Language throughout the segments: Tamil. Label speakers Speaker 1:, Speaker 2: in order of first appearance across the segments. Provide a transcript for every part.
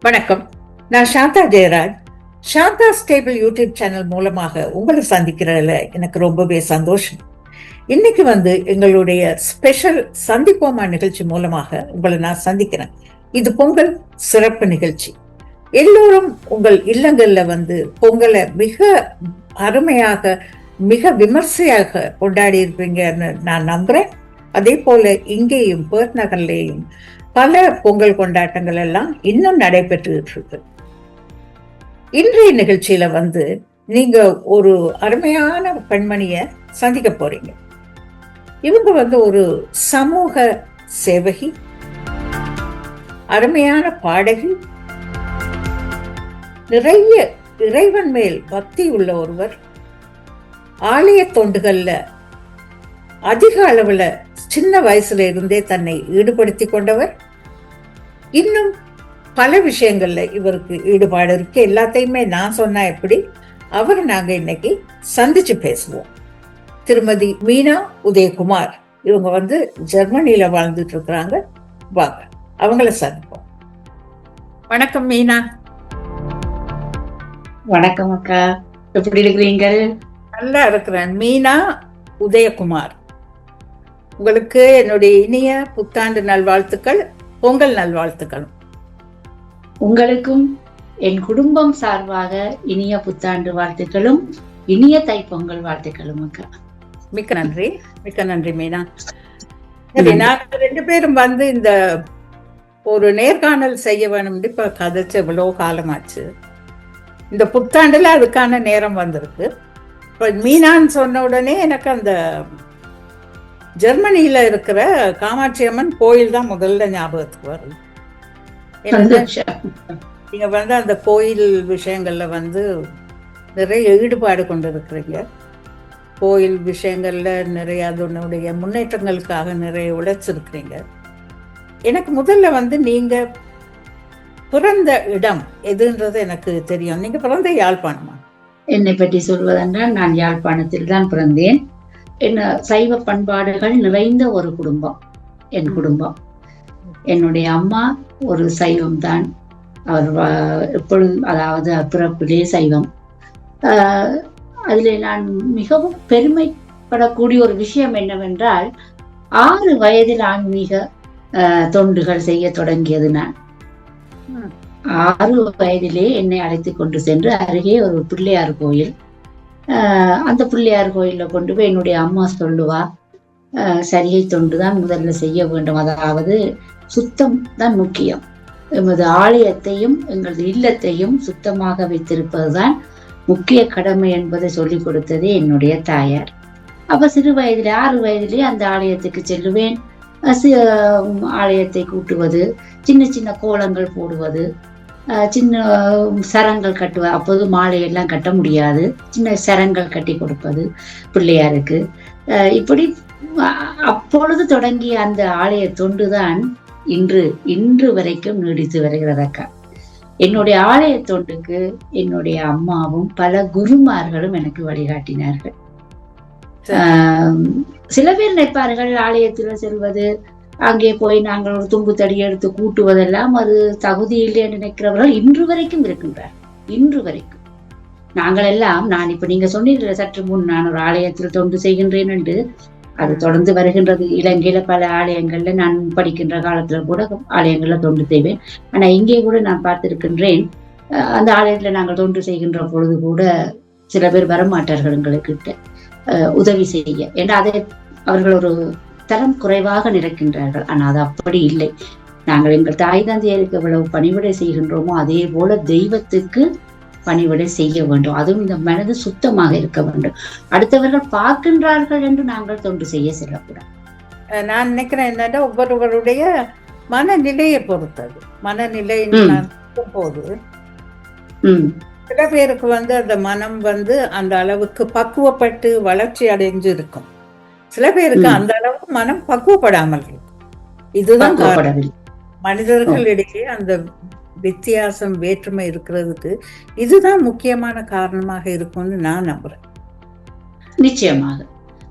Speaker 1: வணக்கம். நான் Shantha Jayaraj. Shantha stable YouTube channel மூலமாக உங்களை சந்திக்கிறதுல எனக்கு ரொம்பவே சந்தோஷம். இன்னைக்கு எங்களுடைய ஸ்பெஷல் சந்திப்போமா நிகழ்ச்சி மூலமாக உங்களை நான் சந்திக்கிறேன். இது பொங்கல் சிறப்பு நிகழ்ச்சி. எல்லோரும் உங்கள் இல்லங்கள்ல பொங்கலை மிக அருமையாக மிக விமர்சையாக கொண்டாடி இருப்பீங்கன்னு நான் நம்புறேன். அதே போல இங்கேயும் பேர்த் நகர்லேயும் பல பொங்கல் கொண்டாட்டங்கள் எல்லாம் இன்னும் நடைபெற்று இருக்கு. இன்றைய நிகழ்ச்சியில நீங்க ஒரு அருமையான பெண்மணிய சந்திக்க போறீங்க. இவங்க ஒரு சமூக சேவகி, அருமையான பாடகி, நிறைய இறைவன் மேல் பக்தி உள்ள ஒருவர், ஆலய தொண்டுகள்ல அதிக அளவுல சின்ன வயசுல இருந்தே தன்னை ஈடுபடுத்தி கொண்டவர். இன்னும் பல விஷயங்கள்ல இவருக்கு ஈடுபாடு இருக்கு. எல்லாத்தையுமே நான் சொன்னா எப்படி, அவர் நாங்க இன்னைக்கு சந்திச்சு பேசுவோம். திருமதி மீனா உதயகுமார். இவங்க ஜெர்மனியில வாழ்ந்துட்டு இருக்கிறாங்க. வாங்க அவங்கள சந்திப்போம். வணக்கம் மீனா.
Speaker 2: வணக்கம் அக்கா, எப்படி இருக்கிறீங்க?
Speaker 1: நல்லா இருக்கிறேன். மீனா உதயகுமார், உங்களுக்கு என்னுடைய இனிய புத்தாண்டு நல்வாழ்த்துக்கள், பொங்கல் நல்வாழ்த்துக்களும்.
Speaker 2: உங்களுக்கும் என் குடும்பம் சார்பாக இனிய புத்தாண்டு வாழ்த்துக்களும் இனிய தைப்பொங்கல் வாழ்த்துக்களும் அக்கா.
Speaker 1: மிக்க நன்றி, மிக்க நன்றி மீனா. நாங்க ரெண்டு பேரும் இந்த ஒரு நேர்காணல் செய்ய வேணும். இப்ப கதைச்சு எவ்வளவு காலமாச்சு. இந்த புத்தாண்டுல அதுக்கான நேரம் வந்திருக்கு. இப்ப மீனான்னு சொன்ன உடனே எனக்கு அந்த ஜெர்மனியில இருக்கிற காமாட்சி அம்மன் கோயில் தான் முதல்ல ஞாபகத்துக்கு வருது. நீங்க அந்த கோயில் விஷயங்கள்ல நிறைய ஈடுபாடு கொண்டு இருக்கிறீங்க. கோயில் விஷயங்கள்ல நிறைய அதனுடைய முன்னேற்றங்களுக்காக நிறைய உழைச்சிருக்கிறீங்க. எனக்கு முதல்ல நீங்க பிறந்த இடம் எதுன்றது எனக்கு தெரியும். நீங்க பிறந்த யாழ்ப்பாணமா?
Speaker 2: என்னை பற்றி சொல்வதென்றால், நான் யாழ்ப்பாணத்தில் தான் பிறந்தேன். என்ன சைவ பண்பாடுகள் நிறைந்த ஒரு குடும்பம் என் குடும்பம். என்னுடைய அம்மா ஒரு சைவம் தான். அவர் எப்பொழுதும், அதாவது பிறப்பிலே சைவம். அதில் நான் மிகவும் பெருமைப்படக்கூடிய ஒரு விஷயம் என்னவென்றால், 6 வயதில் ஆன்மீக தொண்டுகள் செய்ய தொடங்கியது நான். 6 வயதிலே என்னை அழைத்து கொண்டு சென்று அருகே ஒரு பிள்ளையார் கோயில், அந்த பிள்ளையார் கோயில்ல கொண்டு போய் என்னுடைய அம்மா சொல்லுவா, சரியை தொண்டுதான் முதல்ல செய்ய வேண்டும், அதாவது சுத்தம் தான் முக்கியம், எமது ஆலயத்தையும் எங்களது இல்லத்தையும் சுத்தமாக வைத்திருப்பதுதான் முக்கிய கடமை என்பதை சொல்லிக் கொடுத்ததே என்னுடைய தாயார். அப்ப சிறு வயதிலே 6 வயதிலே அந்த ஆலயத்துக்கு செல்லுவேன். ஆலயத்தை கூட்டுவது, சின்ன சின்ன கோலங்கள் போடுவது, சின்ன சரங்கள் கட்டுவது. அப்போது மாலையெல்லாம் கட்ட முடியாது, சின்ன சரங்கள் கட்டி கொடுப்பது பிள்ளையாருக்கு. இப்படி அப்பொழுது தொடங்கிய அந்த ஆலய தொண்டுதான் இன்று வரைக்கும் நீடித்து வருகிறதக்கா. என்னுடைய ஆலய தொண்டுக்கு என்னுடைய அம்மாவும் பல குருமார்களும் எனக்கு வழிகாட்டினார்கள். சில பேர் நினைப்பார்கள், ஆலயத்துல செல்வது, அங்கே போய் நாங்கள் ஒரு தும்பு தடி எடுத்து கூட்டுவதெல்லாம் அது தகுதி இல்லை என்று நினைக்கிறவர்கள் இன்று வரைக்கும் இருக்கின்றார். இன்று வரைக்கும் நாங்கள் எல்லாம், நான் இப்ப நீங்க சொன்னீர்கள் சற்று முன், நான் ஒரு ஆலயத்தில் தொண்டு செய்கின்றேன் என்று, அது தொடர்ந்து வருகின்றது. இலங்கையில பல ஆலயங்கள்ல நான் படிக்கின்ற காலத்துல கூட ஆலயங்கள்ல தொண்டு செய்வேன். ஆனா இங்கே கூட நான் பார்த்திருக்கின்றேன், அந்த ஆலயத்துல நாங்கள் தொண்டு செய்கின்ற பொழுது கூட சில பேர் வரமாட்டார்கள் எங்களுக்கு உதவி செய்ய. ஏன்னா அதை அவர்கள் ஒரு தரம் குறைவாக நினைக்கின்றார்கள். ஆனா அது அப்படி இல்லை. நாங்கள் எங்கள் தாய் தந்தையருக்கு எவ்வளவு பணிவிடை செய்கின்றோமோ அதே போல தெய்வத்துக்கு பணிவிடை செய்ய வேண்டும். அதுவும் இந்த மனது சுத்தமாக இருக்க வேண்டும். அடுத்தவர்கள் பார்க்கின்றார்கள் என்று நாங்கள் தொண்டு செய்ய செல்லக்கூடாது.
Speaker 1: நான் நினைக்கிறேன் என்னன்னா, ஒவ்வொருவருடைய மனநிலையை பொறுத்தது. மனநிலை போது சில பேருக்கு அந்த மனம் அந்த அளவுக்கு பக்குவப்பட்டு வளர்ச்சி அடைஞ்சு இருக்கும். சில பேருக்கு அந்த அளவுக்கு மனம் பக்குவப்படாமல் இருக்கும். இதுதான் மனிதர்களிடையே அந்த வித்தியாசம், வேற்றுமை இருக்கிறதுக்கு இதுதான் முக்கியமான காரணமாக இருக்கும்னு நான் நம்புறேன்.
Speaker 2: நிச்சயமாக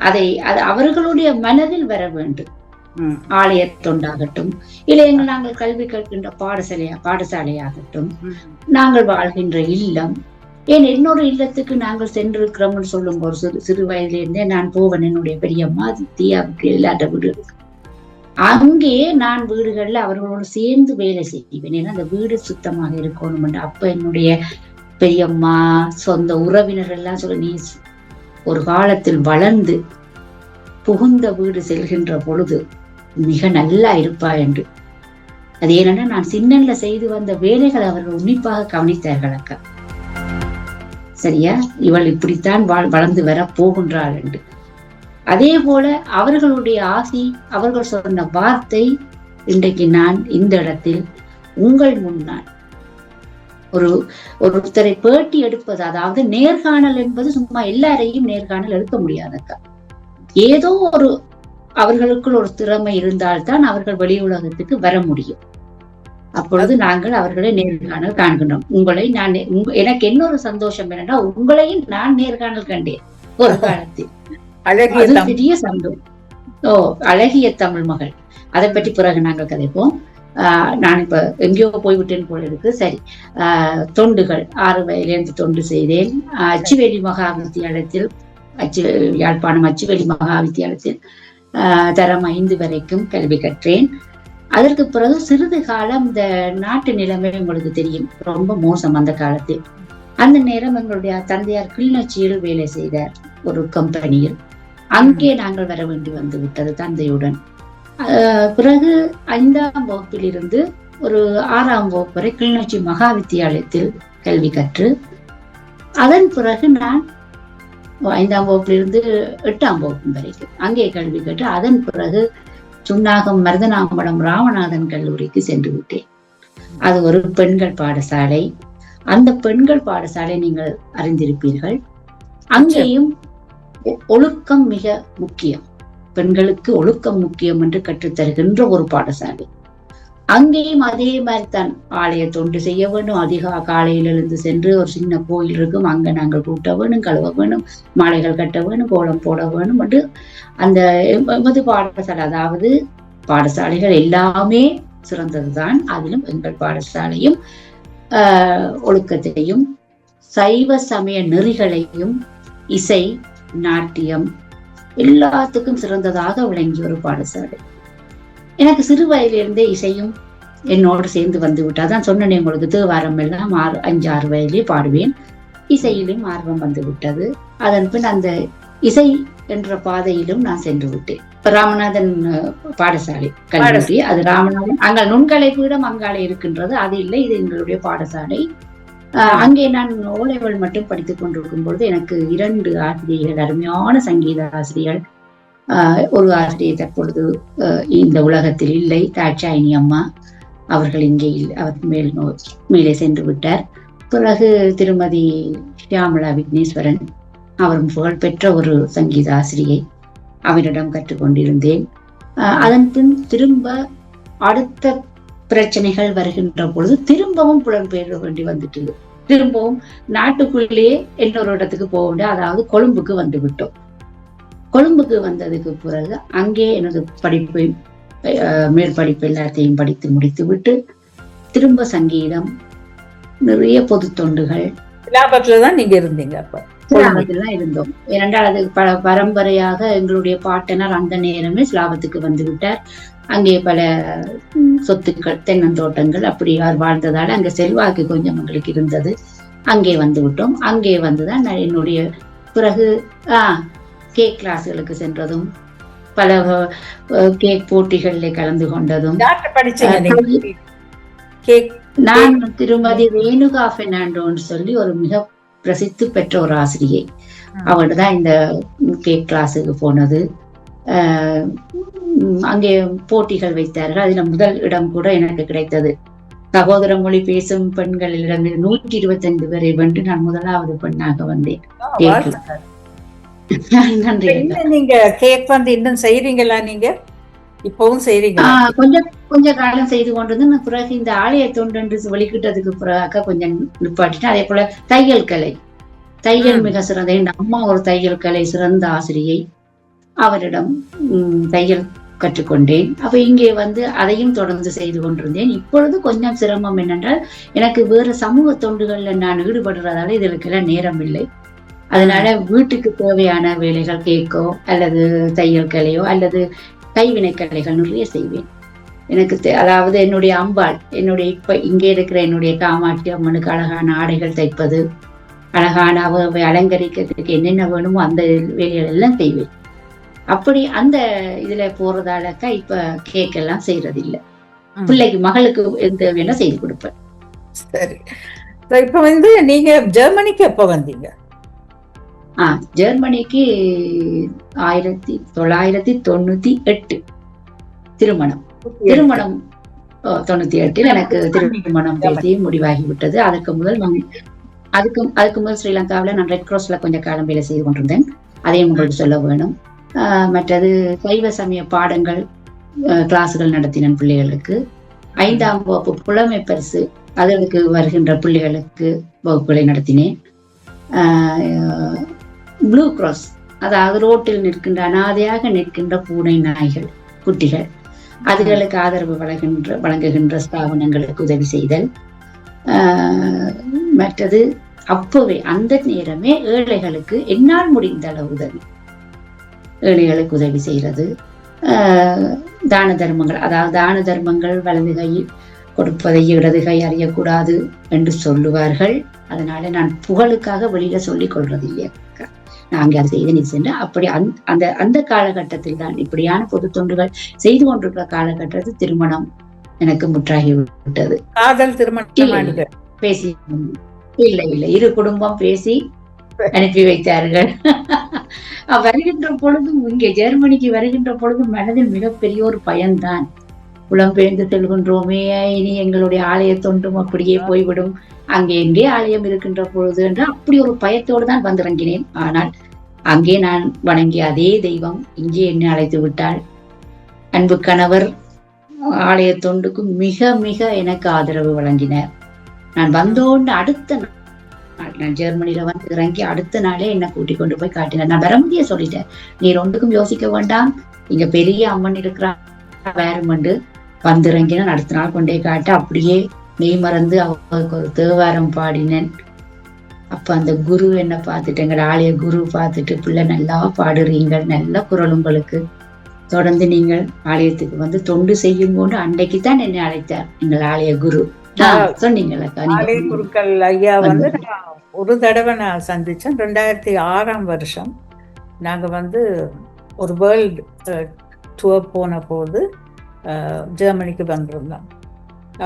Speaker 2: அது அவர்களுடைய மனதில் வர வேண்டும். ஆலய தொண்டாகட்டும், இல்லை நாங்கள் கல்வி கற்கின்ற பாடசாலையாகட்டும், நாங்கள் வாழ்கின்ற இல்லம், ஏன் இன்னொரு இல்லத்துக்கு நாங்கள் சென்றிருக்கிறோம்னு சொல்லும் போது சிறு வயதிலிருந்தே நான் போவேன் என்னுடைய பெரியம்மா தியாவுக்கு எல்லாட்ட வீடு. அங்கே நான் வீடுகள்ல அவர்களோடு சேர்ந்து வேலை செய்வேன். ஏன்னா அந்த வீடு சுத்தமாக இருக்கணும். அப்ப என்னுடைய பெரியம்மா சொந்த உறவினர்கள் எல்லாம் சொல்ல, நீ ஒரு காலத்தில் வளர்ந்து புகுந்த வீடு செல்கின்ற பொழுது மிக நல்லா இருப்பா என்று. அது ஏன்னா நான் சின்னன்ல செய்து வந்த வேலைகளை அவர்கள் உன்னிப்பாக கவனித்தார்கள். அக்கா, சரியா, இவள் இப்படித்தான் வளர்ந்து வர போகின்றாள் என்று. அதே போல அவர்களுடைய ஆசி, அவர்கள் சொன்ன வார்த்தை, இன்றைக்கு நான் இந்த இடத்தில் உங்கள் முன்னால் ஒருத்தரை பேட்டி எடுப்பது, அதாவது நேர்காணல் என்பது சும்மா எல்லாரையும் நேர்காணல் எடுக்க முடியாதக்கா. ஏதோ ஒரு அவர்களுக்குள் ஒரு திறமை இருந்தால்தான் அவர்கள் வெளி உலகத்துக்கு வர முடியும். அப்பொழுது நாங்கள் அவர்களை நேர்காணல் காண்கின்றோம். உங்களை நான் எனக்கு என்ன ஒரு சந்தோஷம் என்னன்னா, உங்களையும் நான் நேர்காணல் கண்டேன் ஒரு காலத்தில். பெரிய சந்தோஷம். அழகிய தமிழ் மகள், அதை பற்றி பிறகு நாங்கள் கதைப்போம். நான் இப்ப எங்கேயோ போய்விட்டேன் போல இருக்கு. சரி, தொண்டுகள் 6 வயதிலிருந்து தொண்டு செய்தேன். அச்சுவேலி மகா வித்தியாலயத்தில், யாழ்ப்பாணம் அச்சுவேலி மகா வித்தியாலயத்தில் தரம் 5 வரைக்கும் கல்வி கற்றேன். அதற்கு பிறகு சிறிது காலம் இந்த நாட்டு நிலைமை உங்களுக்கு தெரியும், ரொம்ப மோசம் அந்த காலத்தில். அந்த நேரம் எங்களுடைய தந்தையார் கிளிநொச்சியில் வேலை செய்தார் ஒரு கம்பெனியில். அங்கே நாங்கள் வர வேண்டி வந்து விட்டது தந்தையுடன். பிறகு 5ஆம் வகுப்பில் இருந்து ஒரு 6ஆம் வகுப்பு வரை கிளிநொச்சி மகா வித்தியாலயத்தில் கல்வி கற்று, அதன் பிறகு நான் 5ஆம் வகுப்பிலிருந்து 8ஆம் வகுப்பு வரைக்கும் அங்கே கல்வி கற்று, அதன் பிறகு சுன்னாகம் மருதநாமடம் ராமநாதன் கல்லூரிக்கு சென்று விட்டேன். அது ஒரு பெண்கள் பாடசாலை. அந்த பெண்கள் பாடசாலை நீங்கள் அறிந்திருப்பீர்கள். அங்கேயும் ஒழுக்கம் மிக முக்கியம், பெண்களுக்கு ஒழுக்கம் முக்கியம் என்று கற்றுத்தருகின்ற ஒரு பாடசாலை. அங்கேயும் அதே மாதிரி தான் ஆலய தொண்டு செய்ய வேண்டும். அதிக காலையில் எழுந்து சென்று ஒரு சின்ன கோயில் இருக்கும், அங்க நாங்கள் கூட்ட வேணும், கழுவ வேணும், மாலைகள் கட்ட வேணும், கோலம் போட வேணும் என்று அந்த எமது பாடசாலை, அதாவது பாடசாலைகள் எல்லாமே சிறந்ததுதான். அதிலும் எங்கள் பாடசாலையும் ஒழுக்கத்தையும் சைவ சமய நெறிகளையும் இசை நாட்டியம் எல்லாத்துக்கும் சிறந்ததாக விளங்கிய ஒரு பாடசாலை. எனக்கு சிறு வயதிலிருந்தே இசையும் என்னோடு சேர்ந்து வந்து விட்டாதான். சொன்னேன் உங்களுக்கு, தேவாரம் எல்லாம் 5-6 வயதிலே பாடுவேன். இசையிலும் ஆர்வம் வந்து விட்டது. அதன் பின் அந்த இசை என்ற பாதையிலும் நான் சென்று விட்டேன். ராமநாதன் பாடசாலை கல்லூரி, அது ராமநாதன் அங்க நுண்கலை பீடம் அங்காலே இருக்கின்றது. அது இல்லை, இது எங்களுடைய பாடசாலை. அங்கே நான் ஓலைவள் மட்டும் படித்துக் கொண்டிருக்கும் பொழுது எனக்கு 2 ஆசிரியர்கள், அருமையான சங்கீத ஆசிரியர்கள். ஒரு ஆசிரியர் தற்பொழுது இந்த உலகத்தில் இல்லை, தாட்சாயினி அம்மா. அவர்கள் இங்கே இல்லை, அவர் மேலே சென்று விட்டார். பிறகு திருமதி ஷியாமலா விக்னேஸ்வரன், அவர் புகழ்பெற்ற ஒரு சங்கீத ஆசிரியை. அவரிடம் கற்றுக்கொண்டிருந்தேன். அதன் பின் திரும்ப அடுத்த பிரச்சனைகள் வருகின்ற பொழுது திரும்பவும் புலம்பெயர வேண்டி வந்துட்டு, திரும்பவும் நாட்டுக்குள்ளேயே இன்னொரு இடத்துக்கு போக வேண்டிய, அதாவது கொழும்புக்கு வந்து விட்டோம். கொழும்புக்கு வந்ததுக்கு பிறகு அங்கே எனது படிப்பை, மேற்படிப்பு எல்லாத்தையும் படித்து முடித்து விட்டு திரும்ப சங்கீதம், நிறைய பொது தொண்டுகள்.
Speaker 1: லாபத்துலதான் நீங்க இருந்தீங்க? அப்ப
Speaker 2: சிலாபத்துலாம் இருந்தோம். ஏனென்றால் அது பரம்பரையாக எங்களுடைய பாட்டனர் அந்த நேரமே சிலாபத்துக்கு வந்து விட்டார். அங்கே பல சொத்துக்கள், தென்னந்தோட்டங்கள் அப்படி வாழ்ந்ததால அங்க செல்வாக்கு கொஞ்சம் எங்களுக்கு இருந்தது. அங்கே வந்து விட்டோம். அங்கே வந்துதான் நான் என்னுடைய பிறகு கேக் கிளாஸ்களுக்கு சென்றதும், பல கேக் போட்டிகளில் கலந்து கொண்டதும். நான் திருமதி ரேணுகா பெர்னாண்டோன்னு சொல்லி ஒரு மிக பிரசித்தி பெற்ற ஒரு ஆசிரியை, அவர்கிட்ட தான் இந்த கேக் கிளாஸுக்கு போனது. அங்கே போட்டிகள் வைத்தார்கள். அதுல முதல் இடம் கூட எனக்கு கிடைத்தது. சகோதர மொழி பேசும் பெண்களிடம் 125 பேரை வென்று நான் முதலாவது பெண்ணாக வந்தேன். நன்றி.
Speaker 1: நீங்க கேக் வந்து இன்னும் செய்றீங்களா? நீங்க இப்பவும் செய்றீங்க?
Speaker 2: கொஞ்ச காலம் செய்து கொண்டிருந்தேன். பிறகு இந்த ஆலய தொண்டு வெளிக்கிட்டதுக்கு பிறகு கொஞ்சம் நிப்பாட்டிட்டு, அதே போல தையல் கலை, தையல் மிக சிறந்த, என் அம்மா ஒரு தையல் கலை சிறந்த ஆசிரியை. அவரிடம் தையல் கற்றுக்கொண்டேன். அப்ப இங்கே வந்து அதையும் தொடர்ந்து செய்து கொண்டிருந்தேன். இப்பொழுது கொஞ்சம் சிரமம் என்னென்றால், எனக்கு வேற சமூக தொண்டுகள்ல நான் ஈடுபடுறதால இதற்கெல்லாம் நேரம் இல்லை. அதனால வீட்டுக்கு தேவையான வேலைகள், கேக்கோ அல்லது தையல் கலையோ அல்லது கைவினை கலைகள் நிறைய செய்வேன். எனக்கு அதாவது என்னுடைய அம்பாள், என்னுடைய இப்ப இங்கே இருக்கிற என்னுடைய காமாட்சி அம்மனுக்கு அழகான ஆடைகள் தைப்பது, அழகான அவை அலங்கரிக்கிறதுக்கு என்னென்ன வேணுமோ அந்த வேலைகள் எல்லாம் செய்வேன். அப்படி அந்த இதுல போறதாலக்கா இப்ப கேக் எல்லாம் செய்யறது இல்ல. பிள்ளைக்கு மகளுக்கு எந்த வேணா செய்து கொடுப்பேன்.
Speaker 1: சரி, இப்ப வந்து நீங்க ஜெர்மனிக்கு எப்ப வந்தீங்க?
Speaker 2: ஜெர்மனிக்கு 1998 திருமணம் 98 எனக்கு திருமணம் பேசி முடிவாகிவிட்டது. அதுக்கு முதல் ஸ்ரீலங்காவில நான் ரெட் கிராஸ்ல கொஞ்சம் காலம் வேலை செய்து கொண்டிருந்தேன். அதையும் உங்களுக்கு சொல்ல வேணும். மற்றது சைவ சமய பாடங்கள் கிளாஸுகள் நடத்தினேன் பிள்ளைகளுக்கு. 5ஆம் வகுப்பு புலமை பரிசு அதற்கு வருகின்ற பிள்ளைகளுக்கு வகுப்புகளை நடத்தினேன். ப்ளூ கிராஸ், அதாவது ரோட்டில் நிற்கின்ற அனாதையாக நிற்கின்ற பூனை நாய்கள் குட்டிகள், அதுகளுக்கு ஆதரவு வழங்குகின்ற ஸ்தாபனங்களுக்கு உதவி செய்தல். மற்றது அப்பவே அந்த நேரமே ஏழைகளுக்கு என்னால் முடிந்த அளவு ஏழைகளுக்கு உதவி செய்யறது. தான தர்மங்கள், அதாவது தான தர்மங்கள் வலது கை கொடுப்பதை இடது கை அறியக்கூடாது என்று சொல்லுவார்கள். அதனால நான் புகழுக்காக வெளியில சொல்லிக் கொள்றது இல்லையா, நாங்க அதை செய்து சென்று அப்படி அந்த காலகட்டத்தில் தான் இப்படியான பொது தொண்டுகள் செய்து கொண்டிருக்கிற காலகட்டத்தில் திருமணம் எனக்கு முற்றாகி விட்டது.
Speaker 1: காதல் திருமணம்
Speaker 2: பேசி இல்லை, இரு குடும்பம் பேசி அனுப்பி வைத்தார்கள். வருகின்ற பொழுதும், இங்கே ஜெர்மனிக்கு வருகின்ற பொழுதும் மனதில் மிகப்பெரிய ஒரு பயன்தான். புலம்பெயர்ந்து செல்கின்றோமே, இனி எங்களுடைய ஆலய தொண்டும் அப்படியே போய்விடும், அங்கே எங்கே ஆலயம் இருக்கின்ற பொழுது என்று அப்படி ஒரு பயத்தோடு தான் வந்திறங்கினேன். ஆனால் அங்கே நான் வணங்கிய அதே தெய்வம் இங்கே என்னை அழைத்து விட்டாள். அன்பு கணவர் ஆலய தொண்டுக்கு மிக மிக எனக்கு ஆதரவு வழங்கினார். நான் வந்தோண்டு அடுத்த நாள், நான் ஜெர்மனியில வந்து இறங்கி அடுத்த நாளே என்ன கூட்டிக் கொண்டு போய் காட்டினார். நான் வரமுடிய சொல்லிட்டேன், நீ ஒன்றுக்கும் யோசிக்க வேண்டாம், இங்க பெரிய அம்மன் இருக்கிறான் வேறுமண்டு வந்திறங்கின. அடுத்த நாள் கொண்டே காட்ட அப்படியே மெய் மறந்து அவருக்கு ஒரு தேவாரம் பாடினேன். அப்ப அந்த குரு என்ன பார்த்துட்டு, எங்க ஆலய குரு பார்த்துட்டு, பிள்ளை நல்லா பாடுறீங்க, நல்ல குரல் உங்களுக்கு, தொடர்ந்து நீங்கள் ஆலயத்துக்கு வந்து தொண்டு செய்யும் போது அன்றைக்கு தான் என்னை அழைத்தார் எங்கள் ஆலய குரு.
Speaker 1: ஆலய குருக்கள் ஐயா வந்து ஒரு தடவை நான் சந்திச்சேன். 2006 நாங்க வந்து ஒரு வேர்ல்டு டூர் போன போது ஜெர்மனிக்கு வந்திருந்தோம்.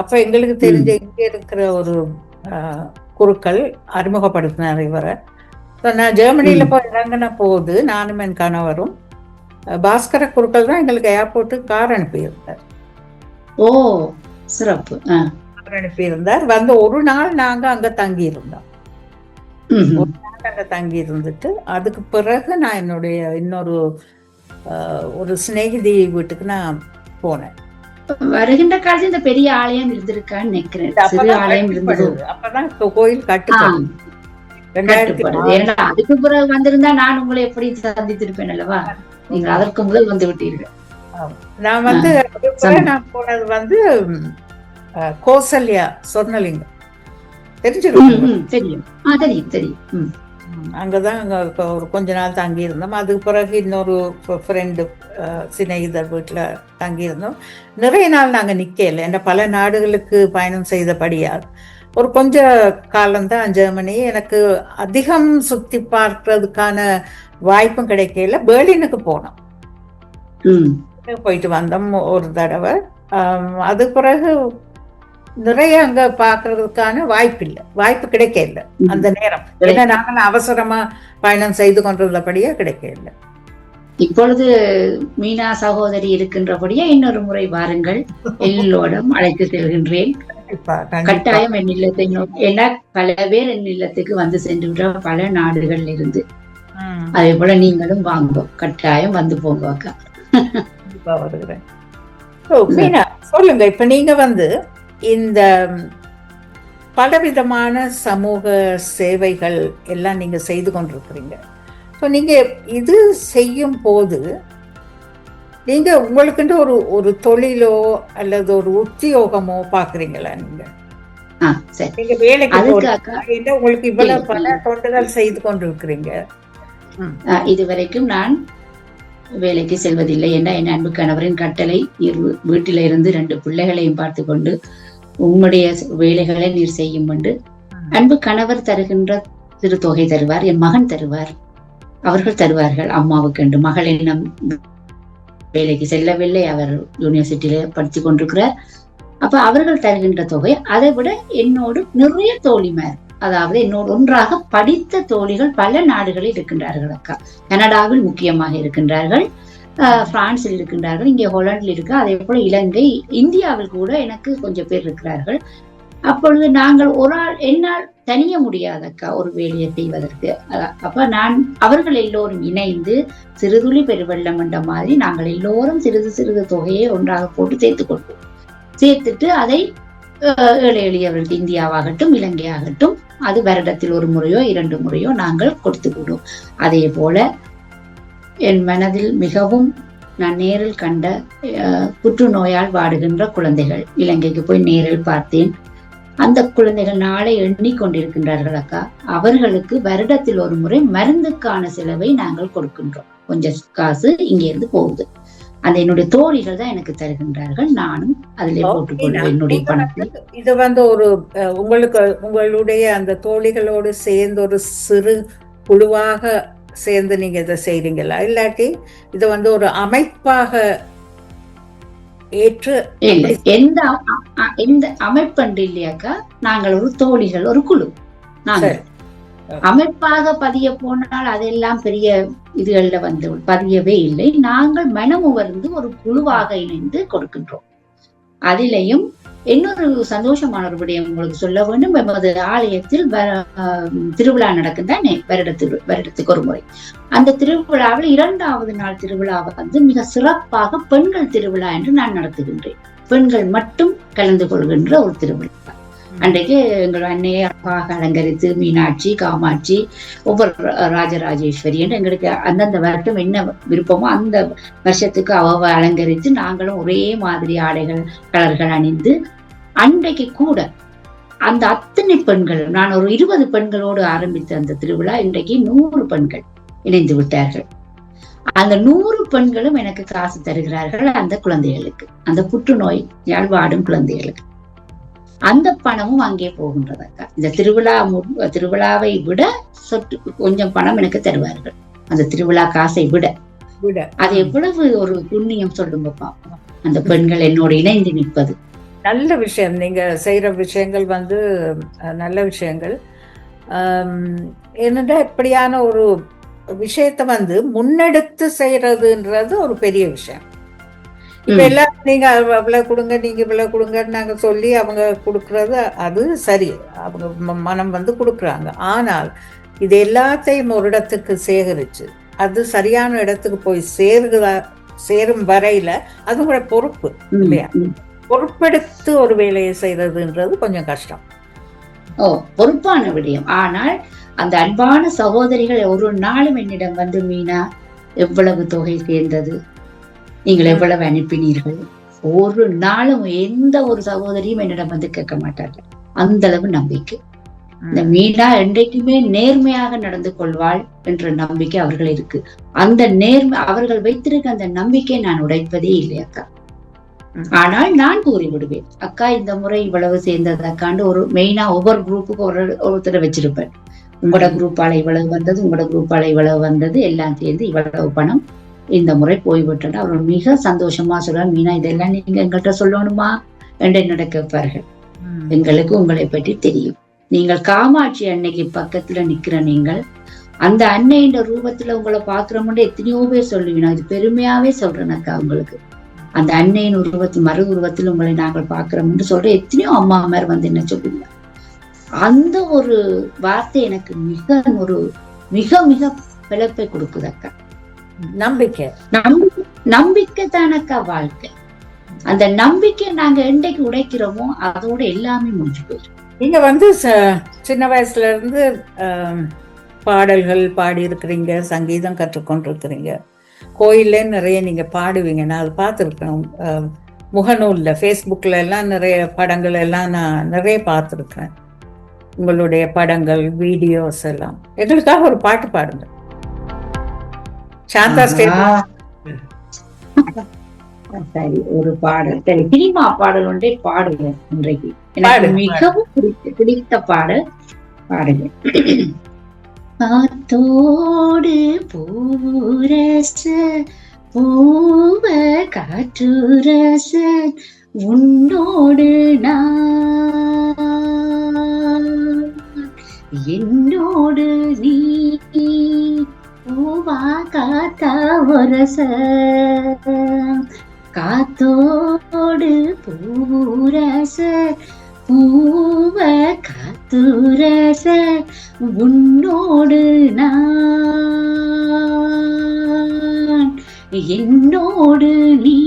Speaker 1: அப்ப எங்களுக்கு தெரிஞ்ச இங்கே இருக்கிற ஒரு குருக்கள் அறிமுகப்படுத்தினார் இவரை. நான் ஜெர்மனியில போய் இறங்கின போது நானும் என் கணவரும் பாஸ்கர குருக்கள் தான் எங்களுக்கு ஏர்போர்ட்டுக்கு கார் அனுப்பியிருந்தார்.
Speaker 2: ஓ சிறப்பு.
Speaker 1: அனுப்பியிருந்தார். வந்து ஒரு நாள் நாங்க அங்க தங்கி இருந்தோம். அங்க தங்கி இருந்துட்டு அதுக்கு பிறகு நான் என்னுடைய இன்னொரு ஒரு சிநேகிதி வீட்டுக்கு நான் போனேன்.
Speaker 2: வருகின்ற காலத்துல இந்த பெரிய ஆலயம் இருந்திருக்கான்னு நினைக்கிறேன்.
Speaker 1: அப்பதான் கோயில் கட்டுப்பாடு.
Speaker 2: அதுக்கு பிறகு வந்திருந்தா நான் உங்களை எப்படி சந்தித்திருப்பேன் அல்லவா, நீங்க அதற்கு முதல் வந்து விட்டீர்கள்.
Speaker 1: நான் வந்து நான் போனது வந்து கோசல்யா சொர்ணலிங்கம்
Speaker 2: தெரியும்.
Speaker 1: அங்கதான் ஒரு கொஞ்ச நாள் தங்கி இருந்தோம். அதுக்கு பிறகு இன்னொரு ஃப்ரெண்டு சிநேகிதர் வீட்டுல தங்கி இருந்தோம். நிறைய நாள் நாங்க நிக்கல, என்ற பல நாடுகளுக்கு பயணம் செய்தபடியால் ஒரு கொஞ்ச காலம்தான் ஜெர்மனி. எனக்கு அதிகம் சுத்தி பார்க்கறதுக்கான வாய்ப்பும் கிடைக்கல. பெர்லினுக்கு போனோம், போயிட்டு வந்தோம் ஒரு தடவை. அது பிறகு நிறைய அங்க பாக்குறதுக்கான வாய்ப்பு கிடைக்கல அந்த நேரம். ஏன்னா நாங்கள் அவசரமா பயணம் செய்து கொண்டிருந்தபடியே கிடைக்கல.
Speaker 2: இப்பொழுது மீனா சகோதரி இருக்கின்றபடியே இன்னொரு முறை வாருங்கள், எல்லோரும் அழைத்து செல்கின்றேன். கட்டாயம் என் இல்லத்தை ஏன்னா பல பேர் என் இல்லத்துக்கு வந்து சென்று பல நாடுகள் இருந்து, அதே போல நீங்களும் வாங்க, கட்டாயம் வந்து போங்க அக்கா.
Speaker 1: வருகிறேன். மீனா சொல்லுங்க, இப்ப நீங்க வந்து இந்த பலவிதமான சமூக சேவைகள் எல்லாம் நீங்க செய்து கொண்டிருக்கிறீங்க. ஸோ நீங்க இது செய்யும் போது நீங்க உங்களுக்குன்ற ஒரு ஒரு தொழிலோ அல்லது ஒரு உத்தியோகமோ பாக்குறீங்களா? நீங்க
Speaker 2: சரி,
Speaker 1: நீங்க வேலைக்கு
Speaker 2: அதுக்கு அக்கா
Speaker 1: போறீங்க, உங்களுக்கு இவ்வளவு
Speaker 2: இல்லை,
Speaker 1: பல
Speaker 2: இல்லை.
Speaker 1: தொண்டுகள் செய்து கொண்டு இருக்கிறீங்க.
Speaker 2: இதுவரைக்கும் நான் வேலைக்கு செல்வதில்லை. என்ற என் அன்பு கணவரின் கட்டளை, வீட்டில இருந்து 2 பிள்ளைகளையும் பார்த்து கொண்டு உம்முடைய வேலைகளை நீர் செய்யும் என்று அன்பு கணவர் தருகின்ற சிறு தொகை தருவார், என் மகன் தருவார், அவர்கள் தருவார்கள் அம்மாவுக்கு என்று. மகள் இன்னும் வேலைக்கு செல்லவில்லை, அவர் யூனிவர்சிட்டியில படித்துக் கொண்டிருக்கிறார். அப்ப அவர்கள் தருகின்ற தொகை, அதை விட என்னோடு நிறைய தோழிமார், அதாவது என்னோடு ஒன்றாக படித்த தோழிகள் பல நாடுகளில் இருக்கின்றார்கள் அக்கா. கனடாவில் முக்கியமாக இருக்கின்றார்கள், பிரான்சில் இருக்கின்றார்கள், இங்கே ஹோலண்டில் இருக்கு, அதே போல இலங்கை, இந்தியாவில் கூட எனக்கு கொஞ்சம் பேர் இருக்கிறார்கள். அப்பொழுது நாங்கள் ஒரு ஆள் என்னால் தனிய முடியாதக்கா ஒரு வேலையை செய்வதற்கு. அப்ப நான் அவர்கள் எல்லோரும் இணைந்து சிறுதுளி பெருவெள்ளம் என்ற மாதிரி நாங்கள் எல்லோரும் சிறிது சிறிது தொகையை ஒன்றாக போட்டு சேர்த்துட்டு அதை ஏழை எளியவர்களுக்கு, இந்தியாவாகட்டும் இலங்கையாகட்டும், அது வருடத்தில் ஒரு முறையோ 2 முறையோ நாங்கள் கொடுத்து விடுவோம். அதே போல என் மனதில் மிகவும் நான் நேரில் கண்ட புற்றுநோயால் வாடுகின்ற குழந்தைகள், இலங்கைக்கு போய் நேரில் பார்த்தேன். அந்த குழந்தைகள் நாளை எண்ணிக்கொண்டிருக்கின்றார்கள் அக்கா. அவர்களுக்கு வருடத்தில் ஒரு முறை மருந்துக்கான செலவை நாங்கள் கொடுக்கின்றோம். கொஞ்சம் காசு இங்க இருந்து போகுது. அந்த என்னுடைய தோழிகள் தான் எனக்கு தருகின்றார்கள். நானும் அதிலே போட்டுக்கொள்வேன் என்னுடைய பணத்தை.
Speaker 1: இது ஒரு உங்களுக்கு உங்களுடைய அந்த தோழிகளோடு சேர்ந்து ஒரு சிறு குழுவாக சேர்ந்து நீங்க இதை செய்றீங்களா, இல்லாட்டி இது ஒரு அமைப்பாக ஏற்று?
Speaker 2: இல்லை, எந்த அமைப்பண்டு இல்லையாக்கா. நாங்கள் ஒரு தோழிகள், ஒரு குழு. நாங்கள் அமைப்பாக பதிய போனால் அதெல்லாம் பெரிய இதுகள்ல பதியவே இல்லை. நாங்கள் மனமுவர்ந்து ஒரு குழுவாக இணைந்து கொடுக்கின்றோம். அதிலையும் இன்னொரு சந்தோஷமான ஒரு விடயம் உங்களுக்கு சொல்ல வேண்டும். எமது ஆலயத்தில் திருவிழா நடக்கும் தானே, வருடத்துக்கு ஒரு முறை. அந்த திருவிழாவில் 2வது நாள் திருவிழாவை மிக சிறப்பாக பெண்கள் திருவிழா என்று நான் நடத்துகின்றேன். பெண்கள் மட்டும் கலந்து கொள்கின்ற ஒரு திருவிழா. அன்றைக்கு எங்கள் அன்னையை அழகாக அலங்கரித்து, மீனாட்சி, காமாட்சி, ஒவ்வொரு ராஜராஜேஸ்வரி என்று எங்களுக்கு அந்தந்த வருடம் என்ன விருப்பமோ அந்த வருஷத்துக்கு அவ அலங்கரித்து, நாங்களும் ஒரே மாதிரி ஆடைகள், கலர்கள் அணிந்து, அன்றைக்கு கூட அந்த அத்தனை பெண்கள், நான் ஒரு 20 பெண்களோடு ஆரம்பித்த அந்த திருவிழா இன்றைக்கு 100 பெண்கள் இணைந்து விட்டார்கள். அந்த 100 பெண்களும் எனக்கு காசு தருகிறார்கள். அந்த குழந்தைகளுக்கு, அந்த புற்றுநோய் வாடும் குழந்தைகளுக்கு அந்த பணமும் அங்கே போகின்றதக்கா. இந்த திருவிழாவை விட கொஞ்சம் பணம் எனக்கு தருவார்கள், அந்த திருவிழா காசை விட. அது எவ்வளவு ஒரு புண்ணியம் சொல்லுங்க பாப்போம், அந்த பெண்கள் என்னோட இணைந்து நிற்பது.
Speaker 1: நல்ல விஷயம். நீங்க செய்யற விஷயங்கள் நல்ல விஷயங்கள். என்னடா இப்படியான ஒரு விஷயத்த முன்னெடுத்து செய்யறதுன்றது ஒரு பெரிய விஷயம். இப்ப எல்லாரும் நீங்க அவ்வளவு கொடுங்க, நீங்க இவ்வளவு கொடுங்கன்னு நாங்க சொல்லி அவங்க கொடுக்கறது அது சரி, அவங்க மனம் கொடுக்குறாங்க. ஆனால் இது எல்லாத்தையும் ஒரு இடத்துக்கு சேகரிச்சு அது சரியான இடத்துக்கு போய் சேரும் வரையில அது கூட பொறுப்பு இல்லையா? பொறுப்பெடுத்து ஒரு வேலையை செய்யறதுன்றது கொஞ்சம் கஷ்டம்.
Speaker 2: பொறுப்பான விடயம். ஆனால் அந்த அன்பான சகோதரிகள் ஒரு நாளும் என்னிடம் மீனா எவ்வளவு தொகை சேர்ந்தது, நீங்கள் எவ்வளவு அனுப்பினீர்கள், ஒரு நாளும் எந்த ஒரு சகோதரியும் என்னிடம் கேட்க மாட்டார்கள். அந்த அளவு நம்பிக்கை. இந்த மீனா என்றைக்குமே நேர்மையாக நடந்து கொள்வாள் என்ற நம்பிக்கை அவர்கள் இருக்கு. அந்த அவர்கள் வைத்திருக்க அந்த நம்பிக்கை நான் உடைப்பதே இல்லை அக்கா. ஆனால் நான் கூறி விடுவேன், அக்கா இந்த முறை இவ்வளவு சேர்ந்தது அக்காண்டு ஒரு மெயினா ஒவ்வொரு குரூப்புக்கு ஒருத்தரை வச்சிருப்பேன். உங்களோட குரூப்பால இவ்வளவு வந்தது, உங்களோட குரூப்பால இவ்வளவு வந்தது, எல்லாம் சேர்ந்து இவ்வளவு பணம் இந்த முறை போய்விட்டது. அவர்கள் மிக சந்தோஷமா சொல்றாங்க, மீனா இதெல்லாம் நீங்க எங்கள்கிட்ட சொல்லணுமா என்று என்னோட கேட்பார்கள். எங்களுக்கு உங்களை பற்றி தெரியும், நீங்கள் காமாட்சி அன்னைக்கு பக்கத்துல நிக்கிற நீங்கள், அந்த அன்னையின் ரூபத்துல உங்களை பாக்குறோம்னு எத்தனையோ பேர் சொல்லுவீங்க. இது பெருமையாவே சொல்றேன் அக்கா உங்களுக்கு. அந்த அன்னையின் மறு உருவத்தில் உங்களை நாங்கள் பாக்குறோம்னு சொல்ற எத்தனையோ அம்மாமார் என்ன சொல்லுவீங்க. அந்த ஒரு வார்த்தை எனக்கு மிக மிக பிழைப்பை கொடுக்குது அக்கா. நம்பிக்கை தானக்கா வாழ்க்கை. அந்த நம்பிக்கை நாங்க என்றைக்கு உடைக்கிறோமோ அதோட எல்லாமே முடிஞ்சு போயிடும்.
Speaker 1: நீங்க சின்ன வயசுல இருந்து பாடல்கள் பாடி இருக்கிறீங்க, சங்கீதம் கற்றுக்கொண்டிருக்கிறீங்க. கோயில்ல நிறைய நீங்க பாடுவீங்க, நான் அதை பார்த்துருக்கேன். முகநூல்ல, ஃபேஸ்புக்ல எல்லாம் நிறைய படங்கள் எல்லாம் நான் நிறைய பார்த்துருக்கேன். உங்களுடைய படங்கள், வீடியோஸ் எல்லாம். எங்களுக்காக ஒரு பாட்டு பாடுங்க. சாந்தா
Speaker 2: சரி, ஒரு பாடல், சரி, சினிமா பாடல் ஒன்றை பாடுவேன் இன்றைக்கு. எனக்கு மிகவும் பிடித்த பாடல் பாடுவேன். காத்தோடு பூரச பூவ காற்றுரச உன்னோடு நான் என்னோடு நீ பூவா காத்தா ஒரச காத்தோடு பூரச பூவ காத்துரச உன்னோடு நான் என்னோடு நீ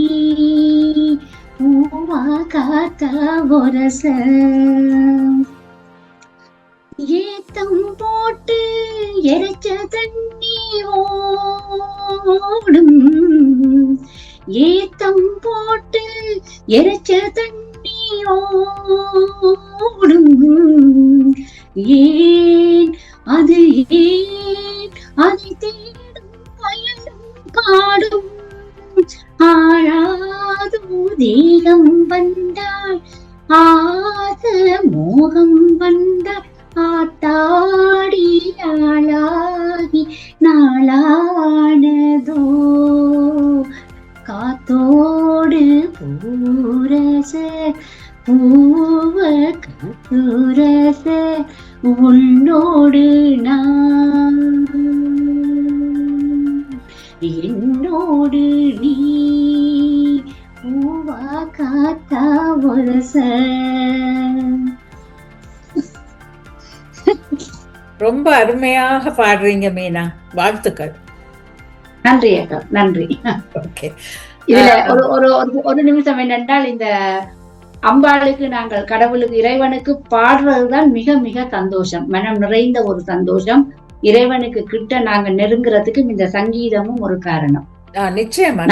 Speaker 2: பூவா காத்தா ஒரச ஏத்தம் போட்டு எரைச்ச தண்ணி ஓடும் ஏத்தம் போட்டு எரைச்ச தண்ணி ஓடும் ஏன் அது ஏன் அதை தேடும் பயனும் காடும் ஆழாது தேகம் வந்தாள் ஆத மோகம் வந்தாள் ஆத்தாடி ஆளாகி நாளானதோ காத்தோடு பூரச பூவ காத்துரச உன்னோடு நான் என்னோடு நீ பூவா காத்தா ஒரச.
Speaker 1: ரொம்ப அருமையாக பாடுறீங்க மீனா, வாழ்த்துக்கள்.
Speaker 2: நன்றி அக்கா, நன்றி.
Speaker 1: ஓகே,
Speaker 2: இதுல ஒரு நிமிஷம் என்னென்றால், இந்த அம்பாளுக்கு நாங்கள் கடவுளுக்கு இறைவனுக்கு பாடுறதுதான் மிக மிக சந்தோஷம், மனம் நிறைந்த ஒரு சந்தோஷம். இறைவனுக்கு கிட்ட நாங்க நெருங்குறதுக்கும் இந்த சங்கீதமும் ஒரு காரணம்.
Speaker 1: நிச்சயமா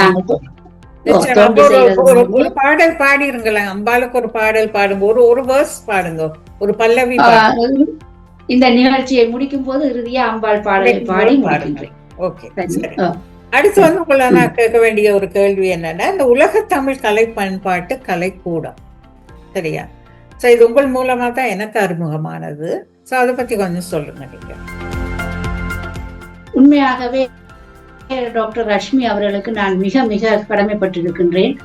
Speaker 1: ஒரு பாடல் பாடிருங்களேன். அம்பாளுக்கு ஒரு பாடல் பாடுங்க, ஒரு வேர்ஸ் பாடுங்க, ஒரு பல்லவி.
Speaker 2: இந்த நிகழ்ச்சியை முடிக்கும் போது இறுதியா அம்பாள் பாடலை பாடி முடிக்கின்றேன்.
Speaker 1: ஓகே, அடுத்து வந்து உங்களை நான் கேட்க வேண்டிய ஒரு கேள்வி என்னன்னா, இந்த உலக தமிழ் கலை பண்பாட்டு கலைக்கூடம், சரியா? சோ இது உங்கள் மூலமா தான் எனக்கு அறிமுகமானது. சோ அதை பத்தி கொஞ்சம் சொல்லுங்க நீங்க.
Speaker 2: உண்மையாகவே டாக்டர் ரஷ்மி அவர்களுக்கு நான் மிக மிக கடமைப்பட்டிருக்கின்றேன்.